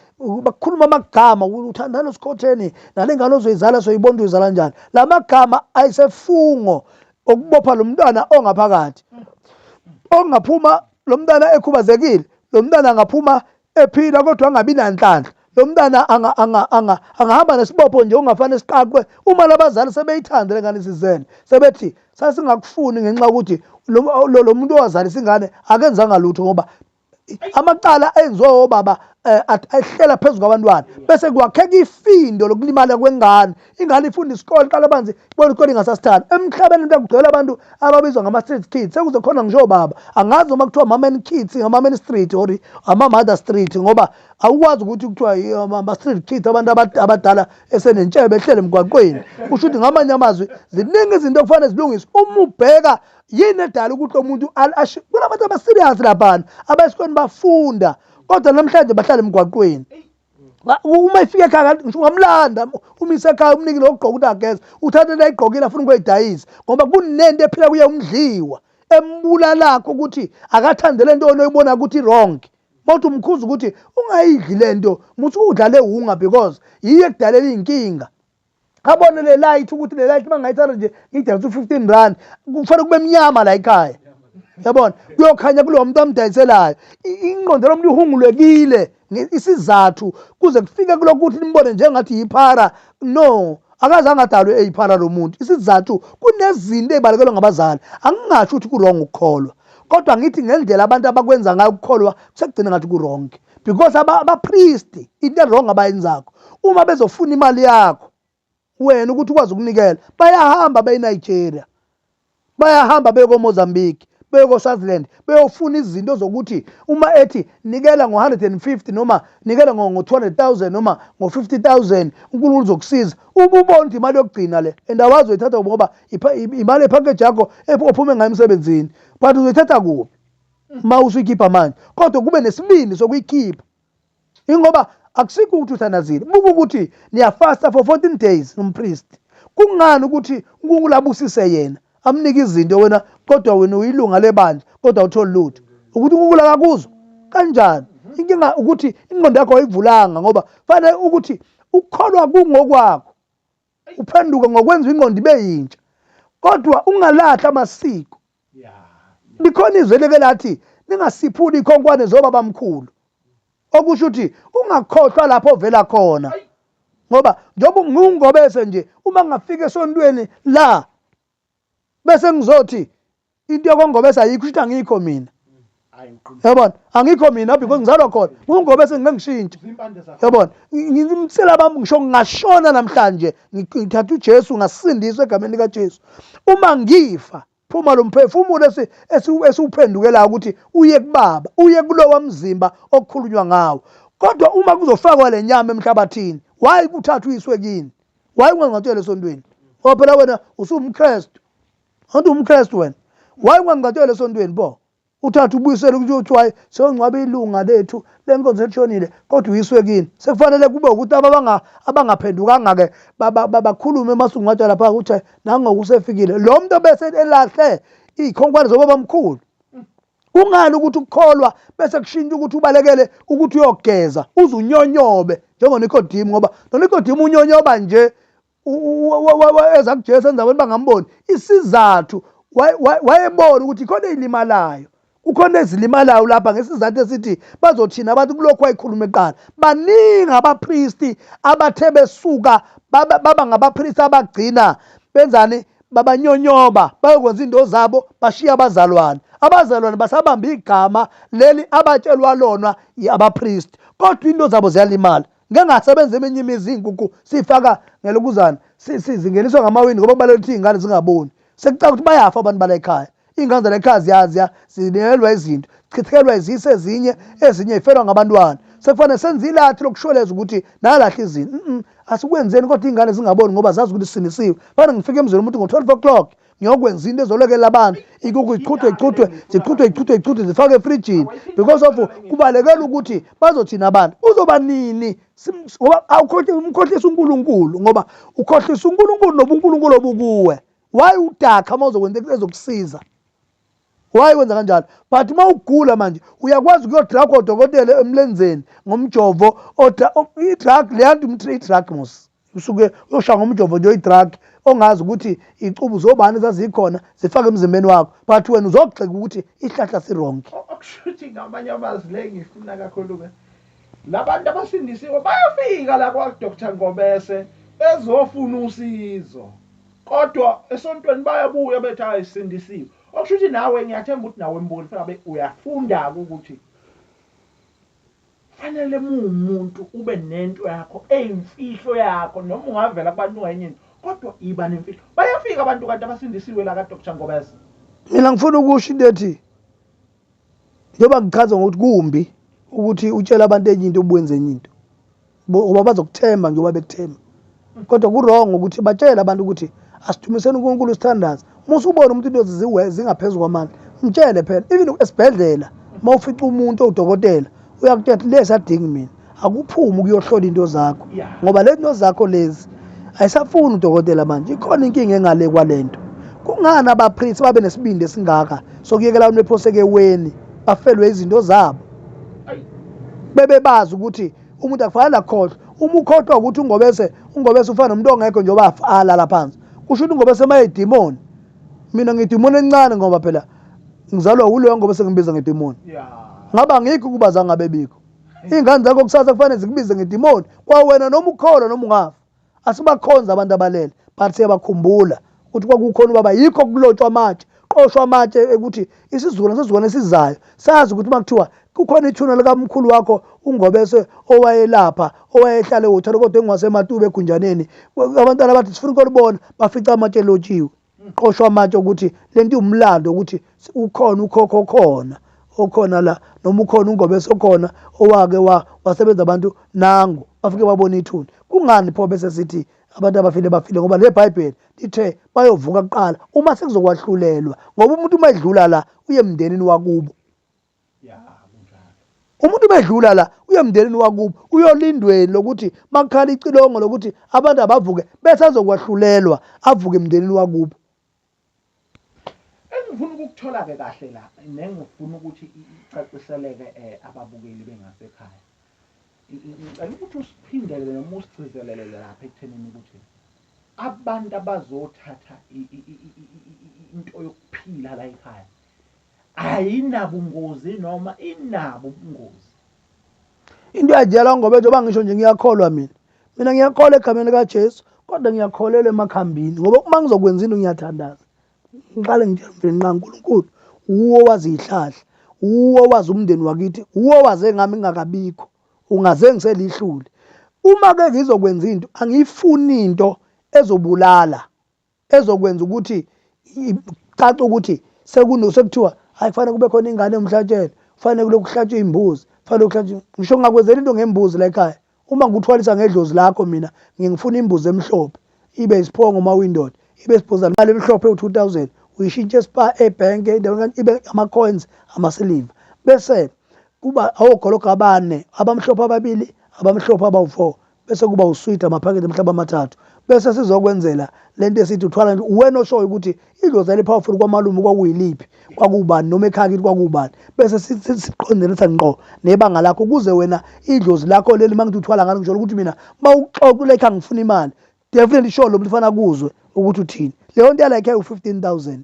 bakhuluma amagama uthandana uSikhotheni nale ngane ozoyizala soyibona uyizala kanjani. La magama ayisefungo okubopha lo mntwana ongaphakathi ongaphuma. Lo mntana ekhubazekile, lo mntana angaphuma ephila kodwa angabi nanhlanhla. Lo mntana angahamba nesibopho nje ungafane siqaqwe uma labazali sebeyithanda le ngane isizele sebethi sasingakufuni ngenxa ukuthi lo muntu owazalisa ingane akenzanga lutho ngoba amaqala enziwa obaba ahlela phezulu kwabantwana bese kwakheka ifindo lokulimala kwengane. Ingane ifunda isikole iqala abanzi ibona isikole ingasasithanda. Emhlabeni into kugcwele abantu ababizwa ngama-street kids sekuze khona ngisho baba angazi uma kuthiwa ama-man kids ngama-man street or ama-mother street ngoba awukwazi ukuthi kuthiwa ama-street kids abantu abadala esenentshebe ehlele emgwaqweni. Kusho ukuthi ngamanye amazwi ziningi izinto okufanele zilungiswe uma ubheka yini edala ukuthi umuntu kunabantu abaserious laphana abesikweni bafunda kodwa namhlanje bahlala emgwaqweni. Uma ifika ekhaya ngisho ungamlanda umise ekhaya umniki lokugqoka ukuthi ageze uthathe layigqokile afuna ukuyidayisa ngoba kunento ephila kuye umdliwa embulala ukuthi akathandele into onoyibona ukuthi wrong. Mawuthi umkhuza ukuthi ungayidli lento muthi udlale unga because yiye kudalela inkinga. Abone le light ukuthi le light mangayithanda nje ngidayisa u15 kufanele kube mnyama la ekhaya. Yabona kuyokhanya kulo muntu amdayiselayo ingqondo lomuntu ihungulekile isizathu kuze kufike kulokuthi nimbone njengathi yiphara. No, akazange adalwe eyiphara lo muntu. Isizathu kunezinto ezibalekelwe ngabazali. Angingasho ukuthi ku-wrong ukukholwa kodwa ngithi ngendlela abantu abakwenza ngayo ukukholwa sekugcina ngathi ku-wrong because abapriest into wrong abayenzakho uma bezofuna imali yakho wena ukuthi ukwazi ukunikela bayahamba beyiNigeria, bayahamba beye koMozambique, beye koSwaziland beyofuna izinto zokuthi uma ethi nikela ngo150 noma nikela ngo200,000 noma ngo50,000 uNkulunkulu uzokusiza ububona ukuthi imali yokugcina le and awazi uyithatha ngoba imali epackage yakho ophume ngayo emsebenzini but uzoyithatha kuphi uma usuyikhipha manje kodwa kube nesibindi sokuyikhipha ingoba akusikho ukuthi uthandazile buku ukuthi niyafasta for 14 days nompriest. Kungani ukuthi uNkulunkulu abusise yena amnika izinto wena kodwa wena uyilunga lebandla kodwa uthola lutho ukuthi uNkulunkulu akakuzwa kanjani? Inkinga ukuthi ingqondo yakho ayivulanga ngoba fanele ukuthi ukukholwa kungokwakho uphenduka ngokwenza ingqondo ibe yintsha kodwa ungalahla amasiko. Likhona izweleke lathi ningasiphuli ikhonkwane zobaba bamkhulu okusho ukuthi ungakhohlwa lapho ovela khona ngoba njengoba ngiwuNgobese nje uma ngafika esontweni la bese ngizothi into yokuNgobese ayikho ukuthi angikho mina Yabona, angikho mina because ngizalwa khona. Ungobese ngingishintsha. Zimpande zakho. Yabona, ngimsela bami ngisho ngashona namhlanje ngithatha uJesu ngasindiswa egameni lika Jesu. Uma ngifa phuma lo mphefumulo esiwuphendukela ukuthi uye kubaba, uye kulowa mzimba okukhulunywa ngawo. Kodwa uma kuzofakwa le nyama emhlabathini, wayi kuthatha uyiswe kini. Wayi ungangcatshele esontweni. Ngoba phela wena usumKristu. Antu umKristu wena. Wayi ungangcatshele esontweni bo. Uthatha ubuyisele ukuthi wayi sengcwabe ilunga lethu lenkonzo elishonile kodwa uyiswe kini. Sekufanele kube ukuthi abangaphendukanga ke bakhulume masungcwatshwa lapha ukuthi nangoku usefikile. Lo muntu bese elahle ikhonkwane zoba mkhulu. Ungani ukuthi ukukholwa bese kushintsha ukuthi ubalekele ukuthi uyogeza uzunyonyobe njengoNikodimo ngoba noNikodimo unyonyoba nje eza kuJesu enzaweni bangamboni isizathu wayebona ukuthi khona ilimalayo ukhona ezilimalayo lapha ngesizathu esithi bazothina abantu kulokho wayikhuluma eqala baningi abapristi abathe besuka baba ngabapristi abagcina benzani babanyonyoba bayokwenza into zabo bashiya abazalwane basabamba igama leli abatshelwa lona abapristi kodwa into zabo ziyalimala ngengasebenza eminye imizi inkukhu sifaka ngelokuzana sizingeniswa ngamawindi ngoba balele ukuthi izingane zingaboni sekucaka ukuthi bayafa abantu bala ekhaya ingane zala ekhaya ziyaziya zinelwa izinto chithelwa izise ezinye ifelwa ngabantwana sekufanele senze ilathi lokushweleza ukuthi nalahle izinto asikwenzeni kodwa ingane zingaboni ngoba zazi ukuthi sinisiwe bana ngifike emzweni umuntu ngo12 o'clock ngiyokwenza into ezolekela abantu inkukhu ichithwe zifake efrijini because of kubalekela ukuthi bazothina abantu uzoba nini ngoba awukhohlisa uNkulunkulu ngoba ukhohlisa uNkulunkulu nobuNkulunkulu obukuwe wayi udakha uma uzokwenza into ezokusiza wayi wenza kanjalo but uma ugula manje uyakwazi ukuyodrug odokotela emlenzeni ngomjovo i-drug leyanto i-drug mos usuke uyoshaya ngomjovo nje i-drug ongazi ukuthi icubu zobani zazikhona zifake emzimbeni wakho but wena uzogxeka ukuthi ihlahla sironke okushuthi ngamanye amazwi le ngifuna kakhulu ke labantu abasindisiwe bayafika la kwa Dr. Ngobese ezofuna usizo kodwa esontweni bayabuya bethi ayisindisiwe okushuthi nawe ngiyathemba ukuthi nawe mbukeli fanele uyafunda ukuthi fanele umuntu ube nento yakho eyimfihlo yakho noma ungavela kubantu ungayenye kodwa iba nemfihlo bayafika abantu kanti abasindisiwe la ka Dr. Ngobese. Mina ngifuna ukusho into ethi njengoba ngichaza ngokuthi kumbi ukuthi utshela abantu enye into ubuyenze enye into ngoba bazokuthemba njengoba bekuthemba kodwa kurong ukuthi batshela abantu ukuthi asithumiseni uNkulunkulu sithandaza musu ubona umuntu into zingaphezulu kwamandla mtshele phela even esibhedlela mawufica umuntu odokotela uyakuthetha lesi adingi mina akuphumi ukuyohlola into zakho ngoba lezi into zakho lezi ayisafuni udokotela manje ikhona inkinga engale kwalento kungani abapriest babe nesibindi esingaka sokuyekela abantu bephoseke weni bafelwe izinto zabo bebebazi ukuthi umuntu akufanele akhohlwe uma ukhohlwa ukuthi ungobese ufana nomuntu ongekho njengoba alala phansi kusho ukuthi ungobese mayidimoni mina ngidimoni encane ngoba phela ngizalwa uleyo ngobese ngibiza ngedimoni ngaba ngikho kubaza ngabe bikho ingane zakho kusasa kufanele zikubize ngedimoni kwa wena noma ukholwa noma ungafa asibakhonza abantu abalele but siyabakhumbula ukuthi kwakukhona ubaba yikho kulotshwa amatshe qoshwa amatshe ukuthi isizukulwane esizayo sazi ukuthi makuthiwa kukhona ithuna likamkhulu wakho uNgobese owayelapha owayehlala ehotel kodwa engaseMatuba eGunjaneni abantwana bathi sifuna ukulibona bafica amatshe lotshiwe qoshwa amatshe ukuthi lento umlando ukuthi ukhona ukhokho khona okhona la noma ukhona uNgobese okhona owake wasebenza abantu nangu bafike babona ithuna kungani pho bese sithi abantu abafile bafile ngoba le Bible lithe bayovuka kuqala uma sekuzokwahlulelwa ngoba umuntu uma edlula la uye emndenini wakubo umuntu bedlula la uye emndenini wakubo uyolindweni lokuthi makukhala icilongo lokuthi abantu abavuke bese azokwahlulelwa avuke emndenini wakubo. Engifuna ukukuthola ke kahle la nengifuna ukuthi icaciseleke ababukeli bengasekhaya ngicela ukuthi usiphindele noma usigcizelele lapha ekuthenini ukuthi abantu abazothatha into yokuphila la ekhaya ayinabo ubungozi noma inabo ubungozi into yajela ngoba njengoba ngisho nje ngiyakholwa mina ngiyakholwa egameni kaJesu kodwa ngiyakholelwa emakhambini ngoba uma ngizokwenza into ngiyathandaza ngiqale ngithe nqa uNkulunkulu uwo wazi ihlahla uwo wazi umndeni wakithi, uwo waze ngami ngingakabikho, ungaze ngiselihlule. Uma-ke ngizokwenza into, angiyifuni into ezobulala, ezokwenza ukuthi caca ukuthi sekuthiwa hayi kufanele kube khona ingane emhlatshelo, kufanele kulokhu kuhlatshwe imbuzi, kufanele kuhlatshwe. Ngisho ngakwenzela into ngembuzi la ekhaya. Uma ngikuthwalisa ngedlozi lakho mina ngifuna imbuzi emhlophe, ibe isiphongo uma uyindoda, ibe siphuzana imali emhlophe u-2000, uyishintshe ebhenke ibe ama-coins amasiliva. Bese kuba ogologo abane, abamhlophe ababili, abamhlophe abawu-4, bese kuba usweet amaphakethe mhlaba amathathu. Bese sizokwenzela lento esithi uthwala wena oshoyo ukuthi idlozi elipowerful kwamalume kwakuyiliphi, kwakubani noma ekhaya kithi kwakubani. Bese siqondelisa ngqo nebanga lakho ukuze wena idlozi lakho leli mangithi uthwala ngalo ngisho ukuthi mina mawuxoxa ekhaya ngifuna imali, definitely sure lo muntu ufana kuzwe ukuthi uthini. Leyo nto yala ekhaya u-15,000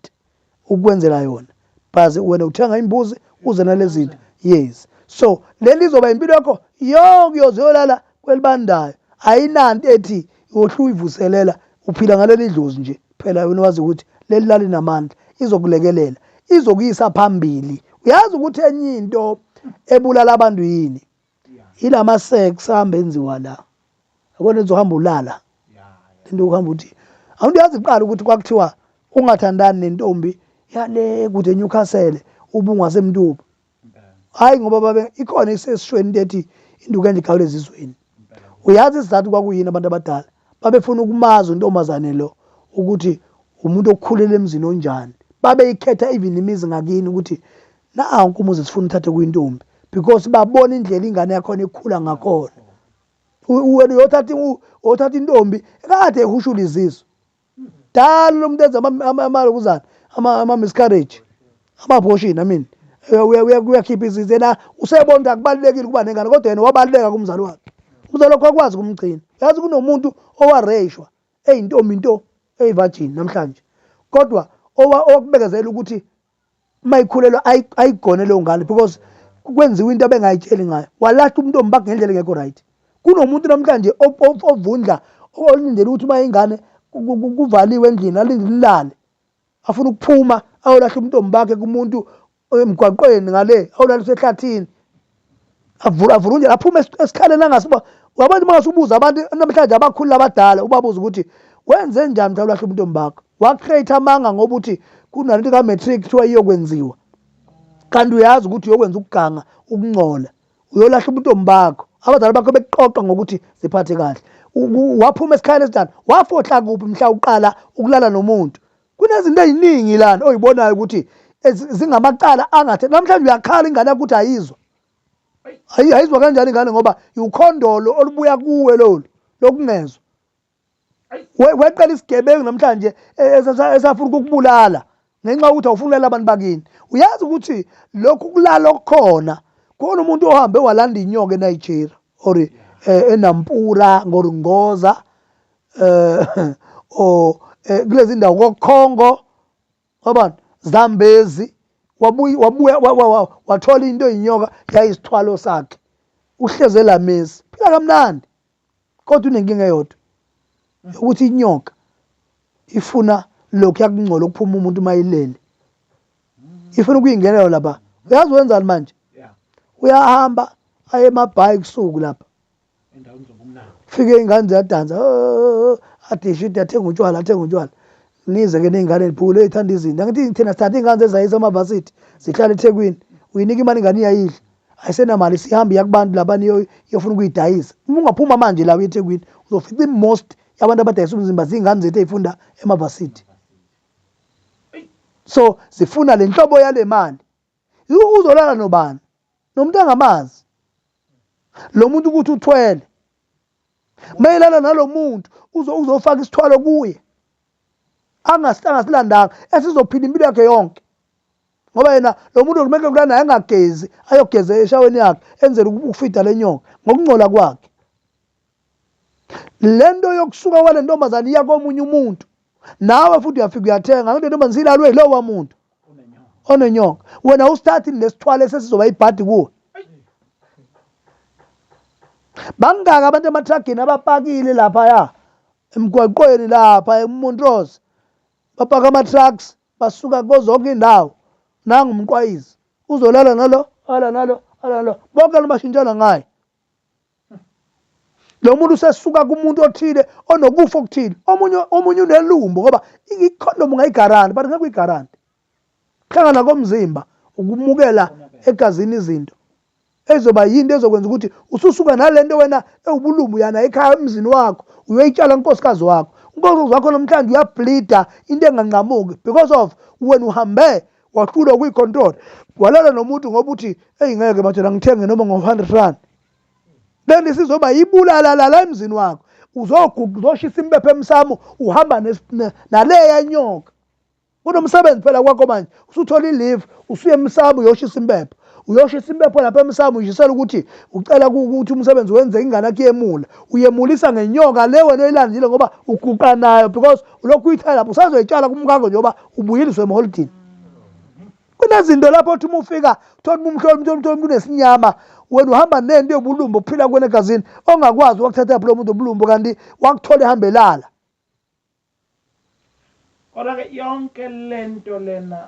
ukwenzela yona. Bhazi wena uthenga imbuzi uze nalezi zinto. Yes. So leli izoba impilo yakho yonke yozolala kwelibandayo. Ayinanto ethi yohlu uyivuselela uphila ngaleli dlozi nje. Phela wena wazi ukuthi leli lali namandla izokulekelela, izokuyisa phambili. Uyazi ukuthi enye into ebulala abantu yini? Ilama sex ahamba enziwa la. Yabona uzohamba ulala. Into ukuhamba uthi awuyazi iqala ukuthi kwakuthiwa ungathandani nentombi yale kude Newcastle ubungasemntubu. Hayi ngoba babe ikhona isesishweni into ethi induku endikhawuleza izweni. Uyazi isizathu kwakuyini abantu abadala? Babefuna ukumaza untombazane lo ukuthi umuntu okukhulela emzini onjani. Babe ikhetha even imizi ngakini ukuthi nanku umuzi sifuna uthathe kuyintombi because babona indlela ingane yakho ekhula ngakhona. Wena uyothatha intombi ekade ehushula iziso. Dala lo muntu enza amalokuzana ama-miscarriage, ama-abortion, I mean. Uyakhipha izize na usebona akubalulekile ukuba nengane kodwa yena wabaluleka kumzali wakhe. Umzali wakhe wakwazi ukumgcina. Yazi kunomuntu owareyishwa eyintombi into eyivirgin namhlanje. Kodwa owakubekezela ukuthi mayikhulelwa ayigone leyo ngane because kwenziwa into abengayitsheli ngayo. Walahla umntombi bakhe ngendlela engekho right. Kunomuntu namhlanje ovundla olindele ukuthi uma ingane kuvaliwe endlini alinde lilale. Afuna ukuphuma ayolahla umntombi bakhe kumuntu emgwaqweni ngale awulalise ehlathini. Avula nje aphuma esikhaleni angasiba. Wabantu mangasubuza abantu namhlanje abakhulu abadala ubabuza ukuthi wenze njani mhlawumbe ulahla umntombi bakho. Wacreate amanga ngoba uthi kunalento ka-matric kuthiwa iyokwenziwa. Kanti uyazi ukuthi uyokwenza ukuganga ukuncola. Uyolahla umntombi bakho. Abazali bakho bekuqoqa ngokuthi ziphathe kahle. Waphuma esikhaleni esidala. Wafohla kuphi mhla uqala ukulala nomuntu. Kunezinto eziningi lana oyibonayo ukuthi zingamacala angathe. Namhlanje uyakhala ingane yakho ukuthi ayizwa. Ayizwa kanjani ingane ngoba ukhondolo olubuya kuwe lolu lokungezwa. Weqela isigebengu namhlanje esafuna ukukubulala ngenxa ukuthi awufuni ulela abantu bakini. Uyazi ukuthi lokhu kulala okukhona khona umuntu ohambe walanda inyoka eNigeria or eNampula ngoRungoza o kulezi ndawo koKhongo wabona Zambezi wabuya wathola into eyinyoka yayisithwalo sakhe uhleze lamezi phela kamnandi kodwa unenkinga eyodwa ukuthi inyoka ifuna lokhu yakungcola ukuphuma umuntu mayilele ifuna ukuyingenela lapha. Uyazi wenzani manje? Uyahamba aye emabhayi kusuku lapha endaweni zobumnandi fike ingane ziyadansa adisho athenga utshwala nize ke nengane liphule ezithanda izinto. Angithi thina sithatha ingane zezayisa amavasithi zihlala eThekwini uyinika imali ingane iyayidla ayisenamali sihamba yakubantu labani yofuna ukuyidayisa. Uma ungaphuma manje la eThekwini uzofica most yabantu abadayisa umzimba zingane zethu ezifunda emavasithi. So zifuna le nhlobo yale mali. Uzolala nobani? Nomuntu angamazi. Lo muntu ukuthi uthwele. Mayelana nalo muntu uzofaka isithwalo kuye. Angasilandanga esizophila impilo yakhe yonke. Ngoba yena lo muntu kumele kulana angagezi ayogeza eshaweni yakhe enzele ukufida lenyoka ngokungcola kwakhe. Lento yokusuka kwale ntombazane iya komunye umuntu nawe futhi uyafika uyathenga ngento ntombazane silalwe lo wamuntu onenyoka. Wena usithathi lesithwalo esesizoba ibhadi kuwe. Bangaka abantu ematragini abapakile lapha ya emgwaqweni lapha eMontrose bapaka ama-trucks basuka kozonke indawo nangumqwayizi uzolala nalo ala nalo bonke bashintshana ngaye. Lo muntu sesuka kumuntu othile onokufa okuthile, omunye unelumbu ngoba ikhondomu ngayigaranti but ngeke uyigaranti. Hlangana komzimba ukumukela egazini izinto ezoba yinto ezokwenza ukuthi ususuka nalento wena ewubulumbu yana ekhaya emzini wakho uyoyitshala unkosikazi wakho. Unkosikazi wakho namhlanje uyableeda into enganqamuki because of wena uhambe wahlula kuyicontrol walala nomuntu ngoba uthi ngeke bathela ngithenge noma ngo100 then isizoba yibulala la emzini wakho uzoguqa uzoshisa impepho emsamo uhamba naleya nyoka. Kunomsebenzi phela kwakho manje usuthola ilive usuye emsamo uyoshisa impepho uyoshisa impepho lapha emsamo uyishisela ukuthi ucela ukuthi umsebenzi wenze ingane yakhe yemula uyemulisa ngenyoka le wena oyilandile ngoba uguqa nayo because ulokhu uyithela lapho usazoyitshala kumkakho njengoba ubuyiliswe emholidini. Kunezinto lapho uthi uma ufika thola umuntu kunesinyama wena uhamba nento yobulumbu uphila kwena egazini ongakwazi ukuthatha phela umuntu obulumbu kanti wakuthola ehambelala. Kodwa-ke yonke lento lena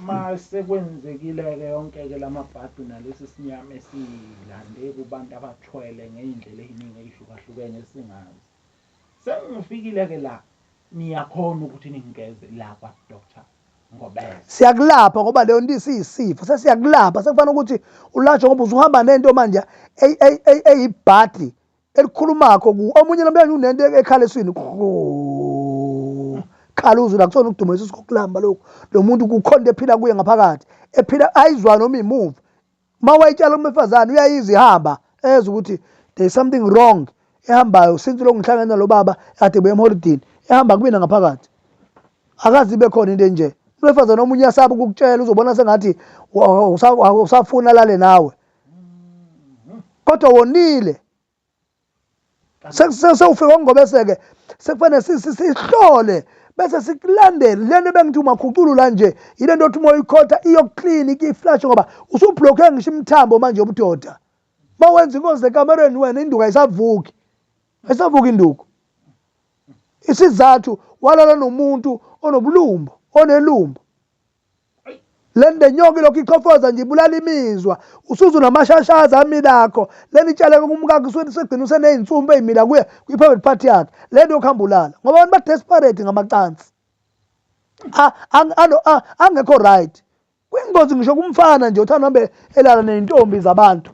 masekwenzekile-ke yonke-ke lamabhadu nalesi sinyama esilande kubantu abathwele ngey'ndlela ey'ningi ey'hlukahlukene esingazi. Sengifikile-ke la niyakhona ukuthi ningigeze la kwa-Dr. Ngobeza. Siyakulapha ngoba leyo nto isiyisifo sesiyakulapha sekufana ukuthi ulatshwa ngoba usuhamba nento manje eyibhadi elikhulumakho omunye namhlanje unento ekhala eswini khala uzula kusona ukudumisa isikokulamba lokho lo muntu kukhona ephila kuye ngaphakathi ephila ayizwa noma imuva mawayitshala umfazana uyayiza ihamba eza ukuthi there is something wrong ehambayo since lo ngihlangana lo baba ade buye emholidini ehamba kubina ngaphakathi akazi ibe khona into enje. Umfazana omunye uyasaba ukukutshela uzobona sengathi usafuna lale nawe kodwa wonile sewufika ngobeseke sekufanele sihlole bese sikulandele lento bengithi umakhuculula nje ile nto othi uma uyikhotha iyoclinic iflash ngoba usubloke ngisho imthambo manje yobudoda mawenza inkonzo ekamereni wena induku ayisavuki induku. Isizathu walala nomuntu onobulumbu onelumbu lende nyoka lokho ikhofoza nje ibulala imizwa usuzu namashashaza amilakho leni itshale kumkakho segcina useney'nsumbu ey'mila kuye kwi-private party yakhe lento yokuhambulala ngoba abantu ba-desperate ngamacansi angekho right. Kuyingozi ngisho kumfana nje uthanda hambe elala ney'ntombi zabantu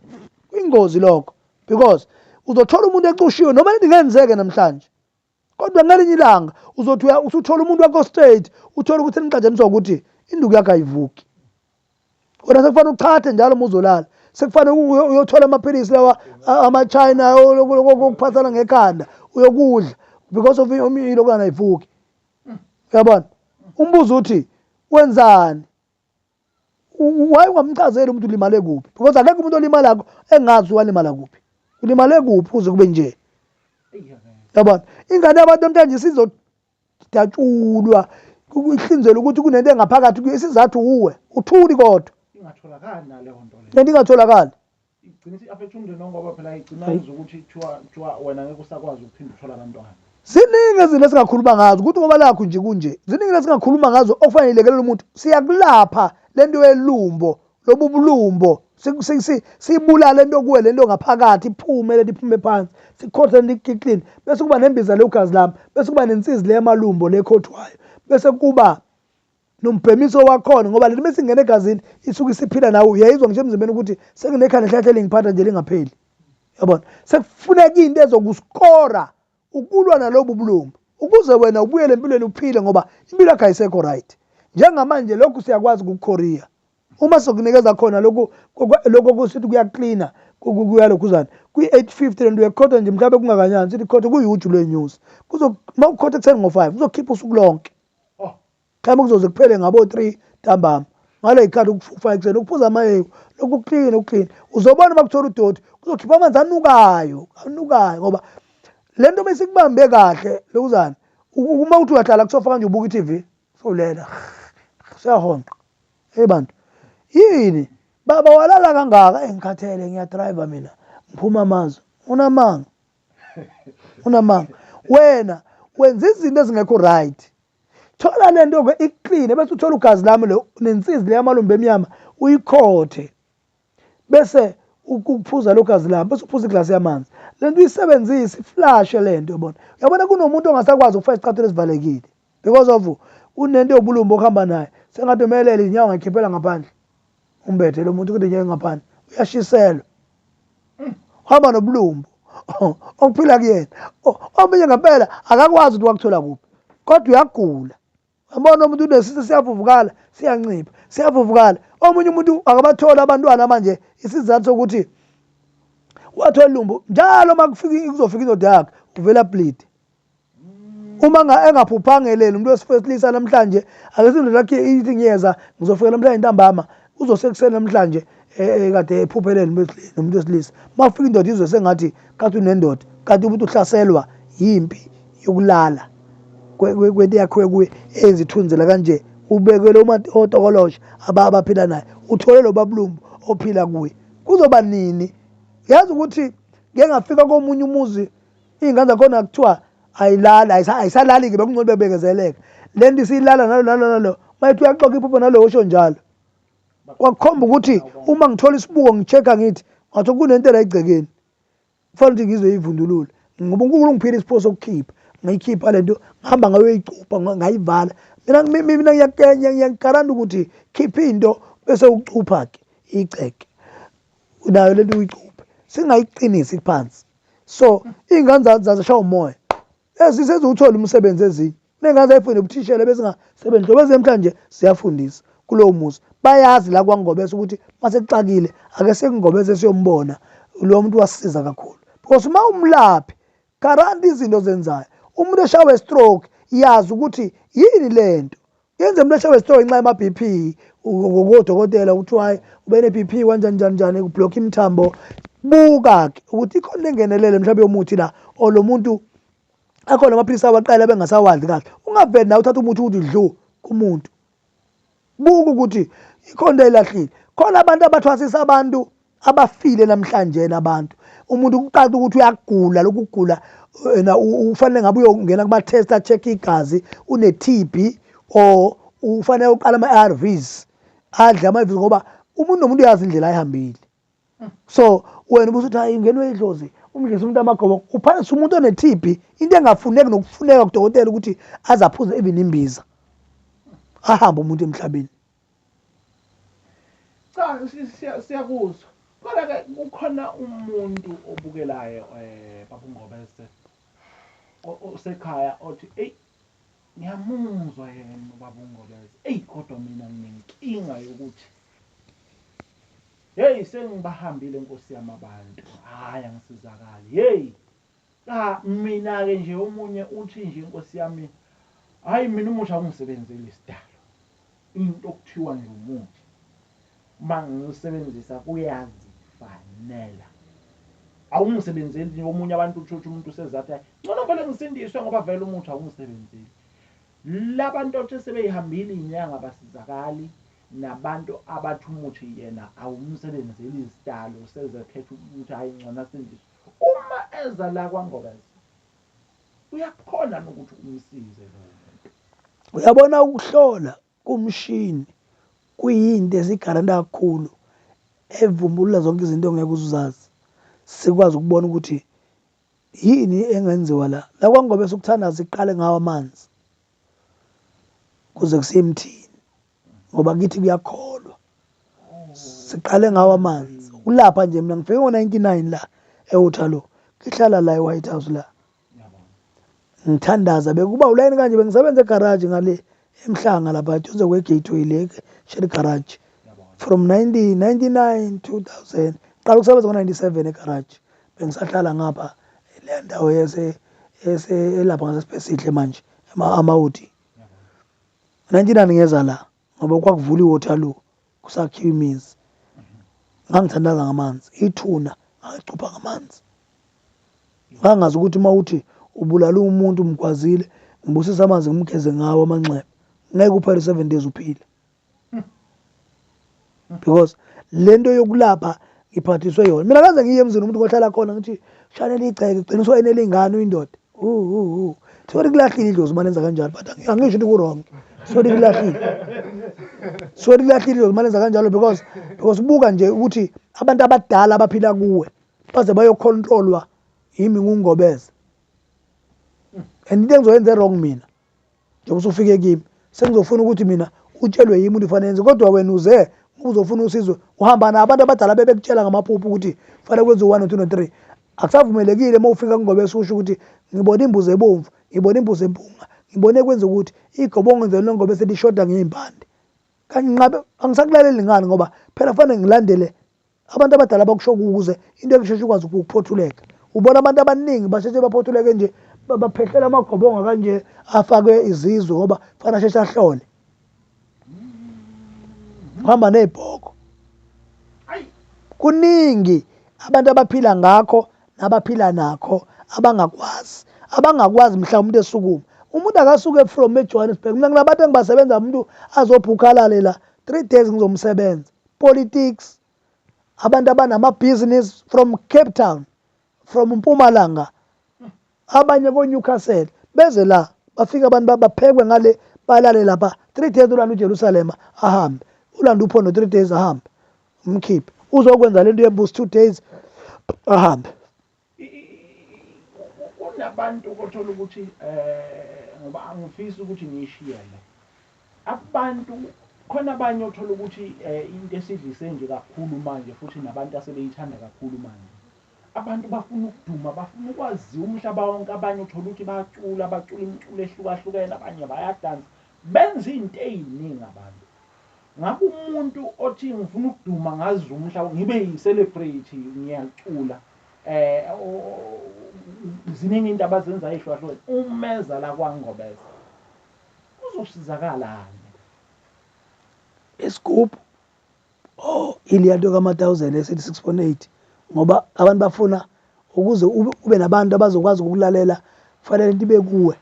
kuyingozi lokho because uzothola umuntu ecushiwe noma lingenzeke namhlanje kodwa ngelinye ilanga uzothi usuthola umuntu wakho straight uthola ukuthi niqajaniswa ukuthi induku yakho ayivuki. Kodwa sekufanele uchathe njalo uma uzolala sekufanele uyothola amaphilisi lawa ama-China okuphathana ngekhanda uyokudla because of umilo kana ayivuki. Uyabona umbuzo uthi wenzani why ungamchazeli umuntu ulimale kuphi because akekho umuntu olimalako engazi walimala kuphi ulimale kuphi kuze kube nje. Yabona ingane yabantu namhlanje sizodatshulwa kuhlinzela ukuthi kunento engaphakathi kuyo isizathu uwe uthuli kodwa ingatholakali naleyo nto leyo lento ingatholakali igcina i-affect umndeni ngoba phela igcina izwe ukuthi kuthiwa wena ngeke usakwazi ukuphinda uthola abantwana. Ziningi izinto esingakhuluma ngazo ukuthi ngoba lakho nje kunje ziningi esingakhuluma ngazo okufanele ilekelele umuntu siyakulapha lento yelumbo lobu bulumbo siyibulala lento kuwe lento ngaphakathi iphume lento iphume phansi sikhothe lento clean bese kuba nembiza legazi lami bese kuba nensizi le yamalumbo lekhothwayo bese kuba nombhemiso wakhona ngoba lento bese ingene egazini isuke isiphila nawe uyayizwa nje emzimbeni ukuthi sekunekhanda ehlahle lingiphatha nje lingapheli. Yabona sekufuneka into ezokuskora ukulwa nalobu bulumbu ukuze wena ubuyele empilweni uphile ngoba impilo yakho ayisekho right. Njengamanje lokhu siyakwazi ukukhoria uma sokunikeza khona lokho kusithi kuyacleana kuyalokhuzana kwi-850 lento uyakhotha nje mhlawumbe kungakanyani sithi khotha kuyuju lwenews uma ukhotha ekuseni ngo5 uzokhipha usuku lonke mhlawumbe kuzoze kuphele ngabo3 ntambama ngale yikhathi ukufa ekuseni ukuphuza amahewu lokhu clean uzobona uma kuthola udoti kuzokhipha amanzi anukayo ngoba lento bese kubambe kahle lokuzana uma uthi uyahlala kusofa kanje ubuka i-TV solela siyahonqa bantu yini baba walala kangaka ngikhathele ngiyadrive mina ngiphuma amazwi unamanga wena wenza izinto ezingekho right thola lento ke iclean bese uthola ugazi lami lo nensizi le yamalumbu emnyama uyikhothe bese ukuphuza lo gazi lami bese uphuza iglasi yamanzi lento uyisebenzise iflashe lento yabona uyabona kunomuntu ongasakwazi ukufaka isicathulo esivalekile because of unento yobulumbo okuhamba naye sengathi umelele inyawo ngikhiphela ngaphandle umbethe lo muntu kude inyawo ngaphandle uyashiselwa uhamba nobulumbo okuphila kuyena omunye ngempela akakwazi ukuthi wakuthola kuphi kodwa uyagula yabona umuntu unesisi siyavuvukala siyancipha siyavuvukala omunye umuntu akabathola abantwana manje isizathu sokuthi wathola lumbu njalo makufika kuzofika indoda yakhe uvela bleed uma engaphuphangeleli umuntu wesifelisa namhlanje akese indoda yakhe ithi ngiyeza ngizofika namhlanje ntambama uzosekuseni namhlanje kade ephuphelele nomuntu wesilisa mafika indoda izwe sengathi kathi unendoda kanti umuntu uhlaselwa yimpi yokulala kwento yakhe kuye ezithunzela kanje ubekele otokolosha abaphila naye uthole lo babulumbu ophila kuye kuzoba nini yazi ukuthi ngeke ngafika komunye umuzi ingane zakhona kuthiwa ayilala ayisalali ke bekungcono bebekezeleka lento isiyilala nalo mayithi uyaxoxa iphupho nalo osho njalo kwakukhomba ukuthi uma ngithola isibuko ngichecka ngithi ngathi kunento la egcekeni kufanele ukuthi ngizwe ivundulule ngoba uNkulunkulu ngiphile isipho sokukhipha ngayikhipha lento ngihamba ngayoyicupha ngayivala mina ngiyakaranda ukuthi khipha into bese ucupha ke iceke unayo lento uyicuphe singayiqinisi phansi so ingane zazishawa umoya ezisezuthola umsebenzi ezinye nengane zayifunda ubuthishela bese ngasebenzi ngoba zemhlanje siyafundisa kulowo muzi bayazi la kwangobese ukuthi masekuxakile ake sekungobese siyombona lo muntu wasisiza kakhulu because uma umlaphi karandi izinto zenzayo umuntu eshawe stroke yazi ukuthi yini lento yenze umuntu eshawe stroke nxa ema BP ngokodokotela ukuthi hayi ube ne BP kanjani kublock imithambo buka ke ukuthi ikhona engenelele mhlawumbe yomuthi la lo muntu akhona amaphilisi abaqala bengasawadli kahle ungaveli na uthatha umuthi uthi dlu kumuntu buka ukuthi ikhona elahlile khona abantu abathwasisa abantu abafile namhlanje nabantu umuntu uqala ukuthi uyagula lokugula na ufanele ngabe uyongena kuma test acheck igazi une TB or ufanele uqala ama ARVs adle ama ARVs ngoba umuntu nomuntu uyazi indlela ayihambile so wena ubusuthi hayi ngenwe idlozi umdlisa umuntu amagobo uphansi umuntu one TB into engafuneki nokufuneka kudokotela ukuthi azaphuze even imbiza ahamba umuntu emhlabeni cha siyakuzwa kodwa ke kukhona umuntu obukelayo babungobese osekhaya othi hey ngiyamuzwa yena babungobese kodwa mina nginenkinga yokuthi hey sengibahambile Nkosi yami abantu hayi angisizakali hey mina ke nje omunye uthi nje Nkosi yami hayi mina umuthi awungisebenzeli isidalo into okuthiwa nje umuthi mangisebenzisa kuyazifanela awungisebenzeli omunye abantu utsho umuntu usezathi ngcono vele ngisindiswe ngoba vele umuthi awungisebenzeli labantu othi sebeyihambile inyanga basizakali nabantu abathi umuthi yena awumsebenzeli isidalo sezekhetha ukuthi hayi ngcono sindiswe uma eza la kwangobese uyakhona ukuthi umsize lo muntu uyabona ukuhlola kumshini kuyinto esigaranta kakhulu evumbulula zonke izinto ongeke uzazi sikwazi ukubona ukuthi yini engenziwa la kwangobese ukuthandaza iqale ngawo amanzi kuze kusemthini ngoba kithi kuyakholwa siqale ngawo amanzi ukulapha nje mina ngifike ngo99 la eUthalo ngihlala la eWhite House la ngithandaza bekuba ulayini kanje bengisebenza egarage ngale emhlanga lapha duze kwegateway le shell garage from 1999 2000 qala ukusebenza ngo97 egarage bengisahlala ngapha le ndawo elapha ngasesihle manje amawudi 99 ngeza la ngoba kwakuvula iWaterloo kusakhiwa imizi ngangithandaza ngamanzi ithuna ngacupha ngamanzi ngangazi ukuthi mawuthi ubulala umuntu umgwazile ngibusisa amanzi ngimgeze ngawo amanxeba ngeke uphele 7 days uphile because lento yokulapha ngiphathiswe yona mina kaze ngiye emzini umuntu ohlala khona ngithi shanele igceke gciniswa enele ingane uyindoda thori kulahlile idlozi manenza kanjalo but angisho ukuthi ku wrong sorry kulahlile uzokumaneza kanjalo because buka nje ukuthi abantu abadala abaphila kuwe baze bayocontrolwa yimi ngungobeza and into engizoyenza wrong mina njengoba usufike kimi sengizofuna ukuthi mina utshelwe yimi ukuthi fanele enze kodwa wena uze uzofuna usizo uhamba nabantu abadala bebekutshela ngamaphupho ukuthi fanele kwenze 1 2 3 akusavumelekile uma ufika kungobeza usho ukuthi ngibona imbuzi ebomvu ngibona imbuzi empunga ngibone kwenza ukuthi igobongo ngenzela ngoba selishoda ngeimpande kanqabe angisakulaleli ngani ngoba phela fanele ngilandele abantu abadala bakusho ukuze into ekusheshe ukwazi ukuphothuleka ubona abantu abaningi basheshe baphothuleke nje baphehlela amagobongo kanje afakwe izizwe ngoba fanele sheshe ahlole hamba nezibhoko kuningi abantu abaphila ngakho nabaphila nakho abangakwazi mhlawumbe umuntu esukuma umuntu akasuke from eJohannesburg mina nginabantu engibasebenza umuntu azobhukhalale la 3 days ngizomsebenza politics abantu abanama-business from Cape Town from Mpumalanga abanye ko-Newcastle beze la bafika abantu baphekwe ngale balale lapha 3 days ulanda uJerusalema ahambe ulanda uphondo 3 days ahambe umkhiphe uzokwenza lento yembuzi 2 days ahambe kunabantu othola ukuthi ngoba angifisi ukuthi ngiyishiyele abantu khona abanye othola ukuthi into esidlise nje kakhulu manje futhi nabantu asebeyithanda kakhulu manje abantu bafuna ukuduma bafuna ukwaziwa umhlaba wonke abanye uthola ukuthi bacula imiculo ehlukahlukene abanye bayadansa benza izinto eziningi abantu ngabe umuntu othi ngifuna ukuduma ngazi umhlaba ngibe yi-celebrity ngiyacula ziningi into abazenza ehlukahlukene umeza la kwaNgobeza uzosizakalani isigubhu iliyanto kama-1000 esithi 6.8 ngoba abantu bafuna ukuze ube nabantu abazokwazi ukulalela fanele into ibe kuwe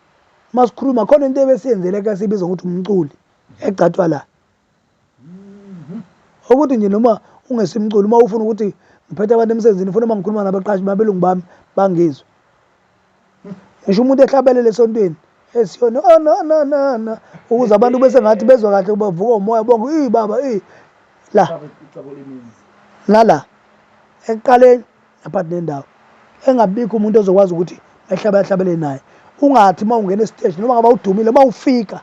masikhuluma khona into ebesiyenzele ka sibiza ukuthi umculi egcatshwa la ukuthi nje noma ungesimculi uma ufuna ukuthi ngiphethe abantu emsebenzini ufuna uma ngikhuluma nabaqashi babelungu bami bangizwe ngisho umuntu ehlabelele esontweni esiyona no ukuze abantu bese ngathi bezwa kahle bavuka umoya bonke baba la ekuqaleni naphakathi nendawo engabikho umuntu ozokwazi ukuthi ehlabele naye ungathi uma ungena esiteji noma ngaba udumile uma ufika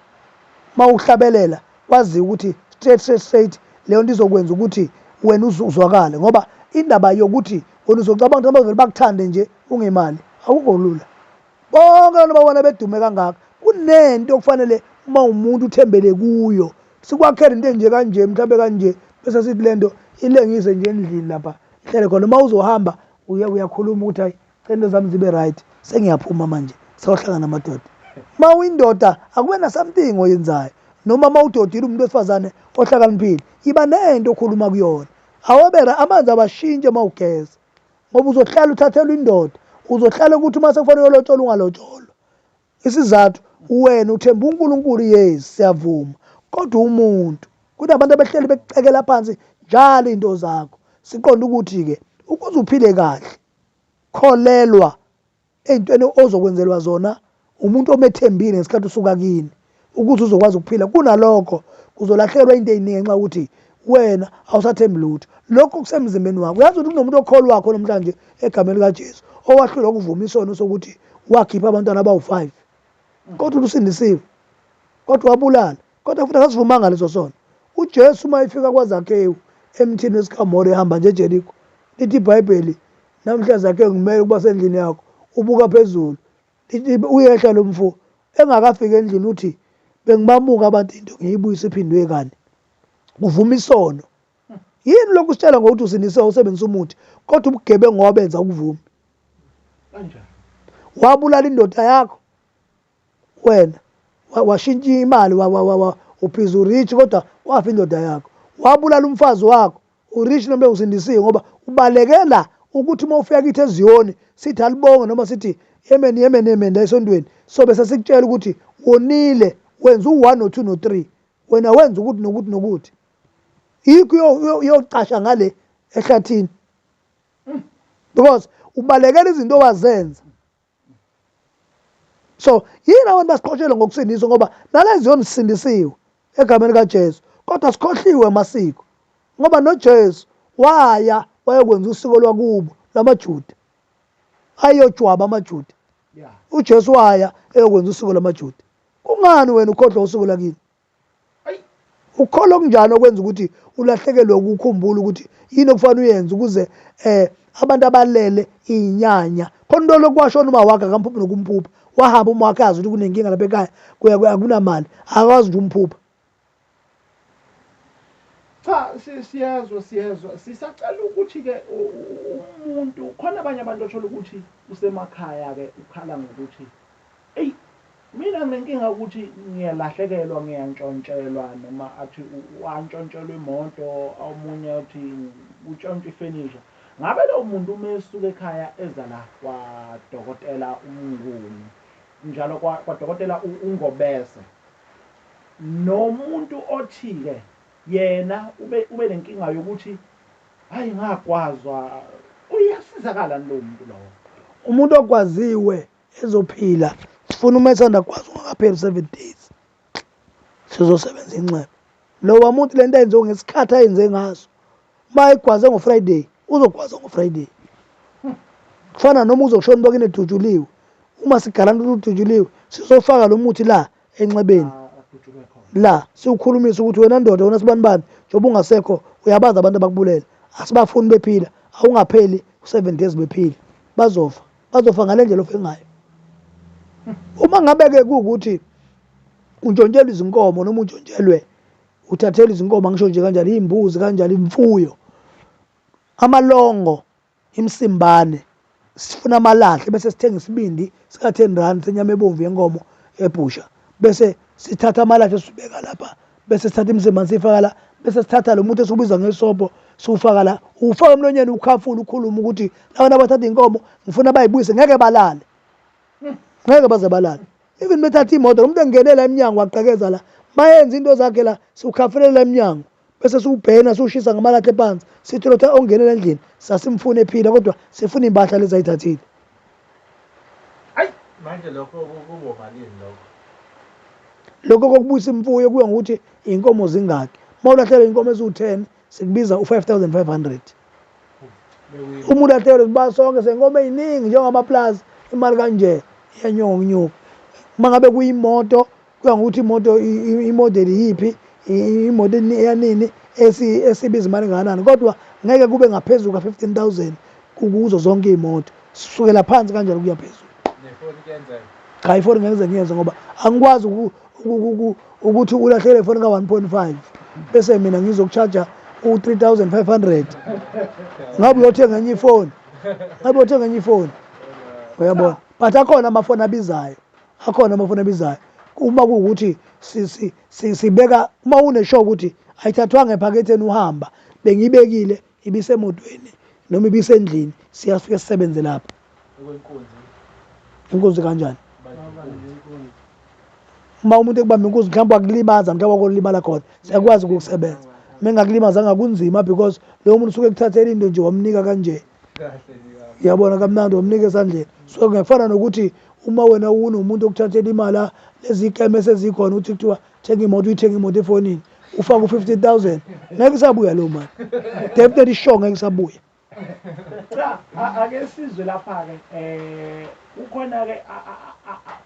uma uhlabelela wazi ukuthi straight leyo nto izokwenza ukuthi wena uzwakale ngoba indaba yokuthi wena uzocabanga ukuthi abavele bakuthande nje ungemali akukho lula bonke abantu babona bedume kangaka kunento okufanele uma umuntu uthembele kuyo sikwakhela into enje kanje mhlawumbe kanje bese sithi lento ilengise nje endlini lapha ihlele khona uma uzohamba uyakhuluma ukuthi hayi into zami zibe right sengiyaphuma manje sawuhlangana namadoda ma uyindoda akube na something oyenzayo noma ma udodile umuntu wesifazane ohlakaniphile iba nento okhuluma kuyona awobera amanzi abashintshe uma ugeza ngoba uzohlala uthathelwa indoda uzohlala ukuthi uma sekufanele uyolotsholwa ungalotsholwa isizathu wena uthemba uNkulunkulu yes siyavuma kodwa umuntu kunabantu abehleli bekucekela phansi njalo into zakho siqonda ukuthi-ke ukuze uphile kahle kholelwa ey'ntweni ozokwenzelwa zona umuntu omethembile ngesikhathi usuka kini ukuthi uzokwazi ukuphila kunalokho kuzolahlekelwa into ey'ningi ngenxa yokuthi wena awusathembi lutho lokho kusemzimbeni wakho uyazi ukuthi kunomuntu okholwa wakho namhlanje egameni likaJesu owahlulwa ukuvuma isono sokuthi wakhipha abantwana abawu5 kodwa usindisiwe kodwa wabulala kodwa futhi akasivumanga leso sono uJesu uma efika kwaZakhewu emthini wesikamore ehamba nje eJerikho lithi iBhayibheli namhla Zakhewu ngimele ukuba sendlini yakho ubuka phezulu lithi uyehla lo mfo engakafiki endlini uthi bengibamuka abantu into ngiyibuyisa iphindwe kani uvuma isono yini lokhu sitshela ngokuthi usindisiwe usebenzisa umuthi kodwa ubugebengu wabenza ukuvuma kanjani wabulala indoda yakho wena washintsha imali uphiza urich kodwa wafa indoda yakho wabulala umfazi wakho urich noma usindisiwe ngoba ubalekela ukuthi uma ufika kithi eZiyoni sithi alibonge noma sithi yemen la esontweni so bese sikutshela ukuthi wonile wenza u1 no2 no3 wena wenza ukuthi nokuthi yikho yocasha ngale ehlathini because ubalekela izinto owazenza So yini abantu basiqoshele ngokusindiswa ngoba naleziyona sisindisiwe egameni kaJesu kodwa sikhohliwe amasiko ngoba noJesu wayokwenza usiko lwakubo lamaJuda ayojwaba amaJuda Yeah. uJesu waya eyokwenza usiko lamaJuda kungani wena ukhohlwa usiko lakini Ayi. ukholwa kunjani okwenza ukuthi ulahlekelwe ukukhumbula ukuthi yini okufanele uyenze ukuze abantu abalele inyanya khona into lokwashona uma wakhe akamphuphi nokumphupha wahamba uma wakhe azi ukuthi kunenkinga lapha ekhaya akunamali akwazi nje umphupha Cha siyezwa sisacela ukuthi-ke umuntu khona abanye abantu othola ukuthi usemakhaya-ke ukhala ngokuthi eyi mina nginenkinga ukuthi ngiyalahlekelwa ngiyantshontshelwa noma athi wantshontshelwa imoto omunye uthi utshontsha ifenisha ngabe lowo muntu uma esuka ekhaya eza la kwadokotela uMnguni njalo kwadokotela uNgobese nomuntu othi-ke yena ube nenkinga yokuthi hayi ngagwazwa uyasizakala lo muntu lowo umuntu okwaziwe ezophila sifuna uma esanda kwazi ungakapheli 7 days sizosebenza inxeba lowa muntu lento ayenziwe ngesikhathi ayenze ngaso uma egwaze ngoFriday uzogwaza ngoFriday kufana noma uzoshona into kinedujuliwe uma sigalanta udujuliwe sizofaka lo muthi la enxebeni adutshulwe khona la siwukhulumisa ukuthi wena ndoda wena sibanibani njengoba ungasekho uyabaza abantu abakubulela asibafuni bephila awungapheli 7 days bephila bazofa ngale ndlela ofe ngayo uma ngabe-ke kuwukuthi untshontshelwa izinkomo noma untshontshelwe uthathelwa izinkomo angisho nje kanjalo iy'mbuzi kanjalo imfuyo amalongo imsimbane sifuna amalahle bese sithenga isibindi sika-R10 senyama ebomvu yenkomo ebhusha bese sithatha amalahle sibeka lapha bese sithatha imsimbane siyifaka la bese sithatha lo muntu esiwubiza ngesobho siwufaka la ufaka emlonyeni ukhafula ukhuluma ukuthi labantu abathatha inkomo ngifuna bayibuyise ngeke balale ngeke baze balale even bethatha imoto lo muntu engenela emnyango waqhekeza la mayenza into zakhe la siwukhafulela emnyango bese siwubhena siwushisa ngamalahle phansi sithi lotha ongenela endlini sasimfuna ephila kodwa sifuna impahla lezi ayithathile hayi manje lokho kubo malini lokho lokho kokubuyisa imfuyo kuya ngokuthi iy'nkomo zingaki uma ulahlekelwe iy'nkomo eziwu-10 sikubiza u-5,500 uma ulahlekelwe siba sonke sey'nkomo ey'ningi njengamaplazi imali kanje iyanyonga ukunyuka uma ngabe kuyimoto kuya ngokuthi imodeli yiphi imoto eyanini esibiza imali engakanani kodwa ngeke kube ngaphezulu ka-15,000 kuzo zonke iy'moto sisukela phansi kanjalo kuya phezulu nefoni kuyenzeka cha ifoni ngeke ngiyenze ngoba angikwazi ukuthi ulahlekelwe ifoni ka-1.5 bese mina ngizokuchaja u-3,500 ngabe uyothenga enye ifoni uyabona but akhona amafoni abizayo uma kuwukuthi sibeka uma uneshow ukuthi ayithathwanga ephaketheni uhamba bengiyibekile ibisemotweni noma ibisendlini siyasuke sisebenze lapha okwenkunzi inkunzi kanjani inkunzi uma umuntu ekubamba inkunzi mhlawumbe wakulimaza mhlawumbe wakulimala khona siyakwazi ukukusebenza mengakulimazanga kunzima because leyo muntu usuke ekuthathela into nje wamnika kanje kahle yabona kamnandi wamnika esandleni so ngefana nokuthi uma wena unomuntu okuthathela imali lezi ikeme esezikhona ukuthi kuthiwa thenga imoto uyithenga imoto efonini ufaka u-50,000 ngeke isabuya leyo mali definitely sure ngeke isabuya cha ake sizwe lapha-ke ukhona-ke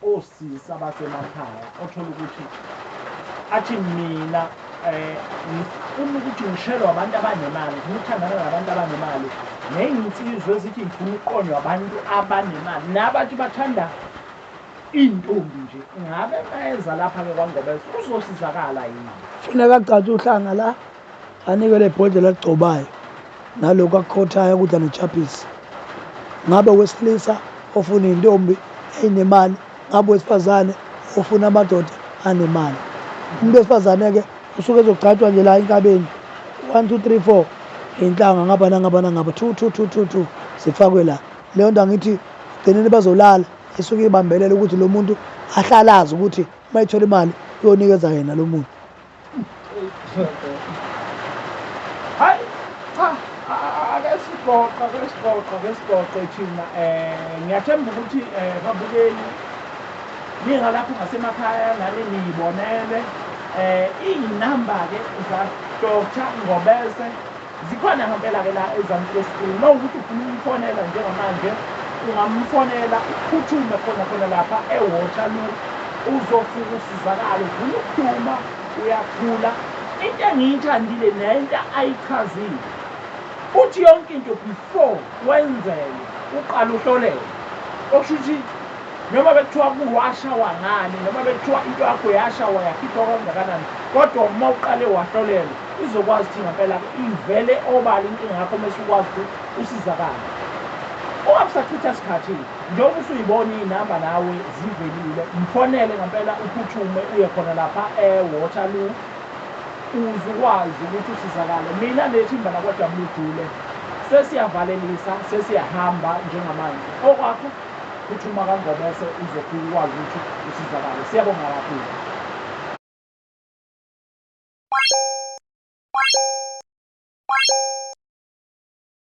osisi abasemakhaya othola ukuthi athi mina ngifuna ukuthi ngishelwe abantu abanemali ngifuna ukuthandana nabantu abanemali ney'nsizwa ezithi ngifuna uqonywa abantu abanemali nabathi bathanda iy'ntombi nje ngabe bayenza lapha-ke kwaNgobese uzosizakala yini funeka agcathe uhlanga la anikwe le bhodlela aligcobayo nalokhu akukhothayo ukudla nechaphisi ngabe wesilisa ofuna iy'ntombi ey'nemali ngabe wesifazane ofuna amadoda anemali umuntu wesifazane-ke usuke ezogcatshwa nje la enkabeni 1 2 3 4 iy'nhlanga ngaba nangaba 2 2 2 2 2 zifakwe la leyo nto angithi gcineni bazolala isuke ibambelela ukuthi lo muntu ahlalazi ukuthi uma ethola imali uyonikeza yena lo muntu hayi cha ake sigoqe thina ngiyathemba ukuthi babukeli ningalapho ngasemakhaya nani niyibonele iy'namba-ke za-Dr. Ngobese zikhona ngempela-ke la ezansi kwescreen. Uma ukuthi ufuna umfonela njengamanje ungamfonela uphuthume khona lapha eWaterloo uzofika usizakale, ufuna ukukhuluma uyakhula. Into engiyithandile nento ayichazile uthi yonke into before wenzele uqala uhlolele, okusho ukuthi noma bekuthiwa kuwashawa ngani noma bekuthiwa into yakho yashawa yakhipha kangakanani, kodwa uma uqale wahlolela izokwazi ukuthi ngempela ivele obala inkinga yakho mase ukwazi ukuthi usizakale. Ungabusachitha isikhathi njengoba usuyibona iy'namba nawe zivelile, mfonele ngempela uphuthume uye khona lapha eWaterloo uzukwazi ukuthi usizakale. Mina nethimba lakwa-W Dule sesiyavalelisa, sesiyahamba njengamanje. Okwakho phuthuma kaNgobese uzofika ukwazi ukuthi usizakale. Siyabonga kakhulu.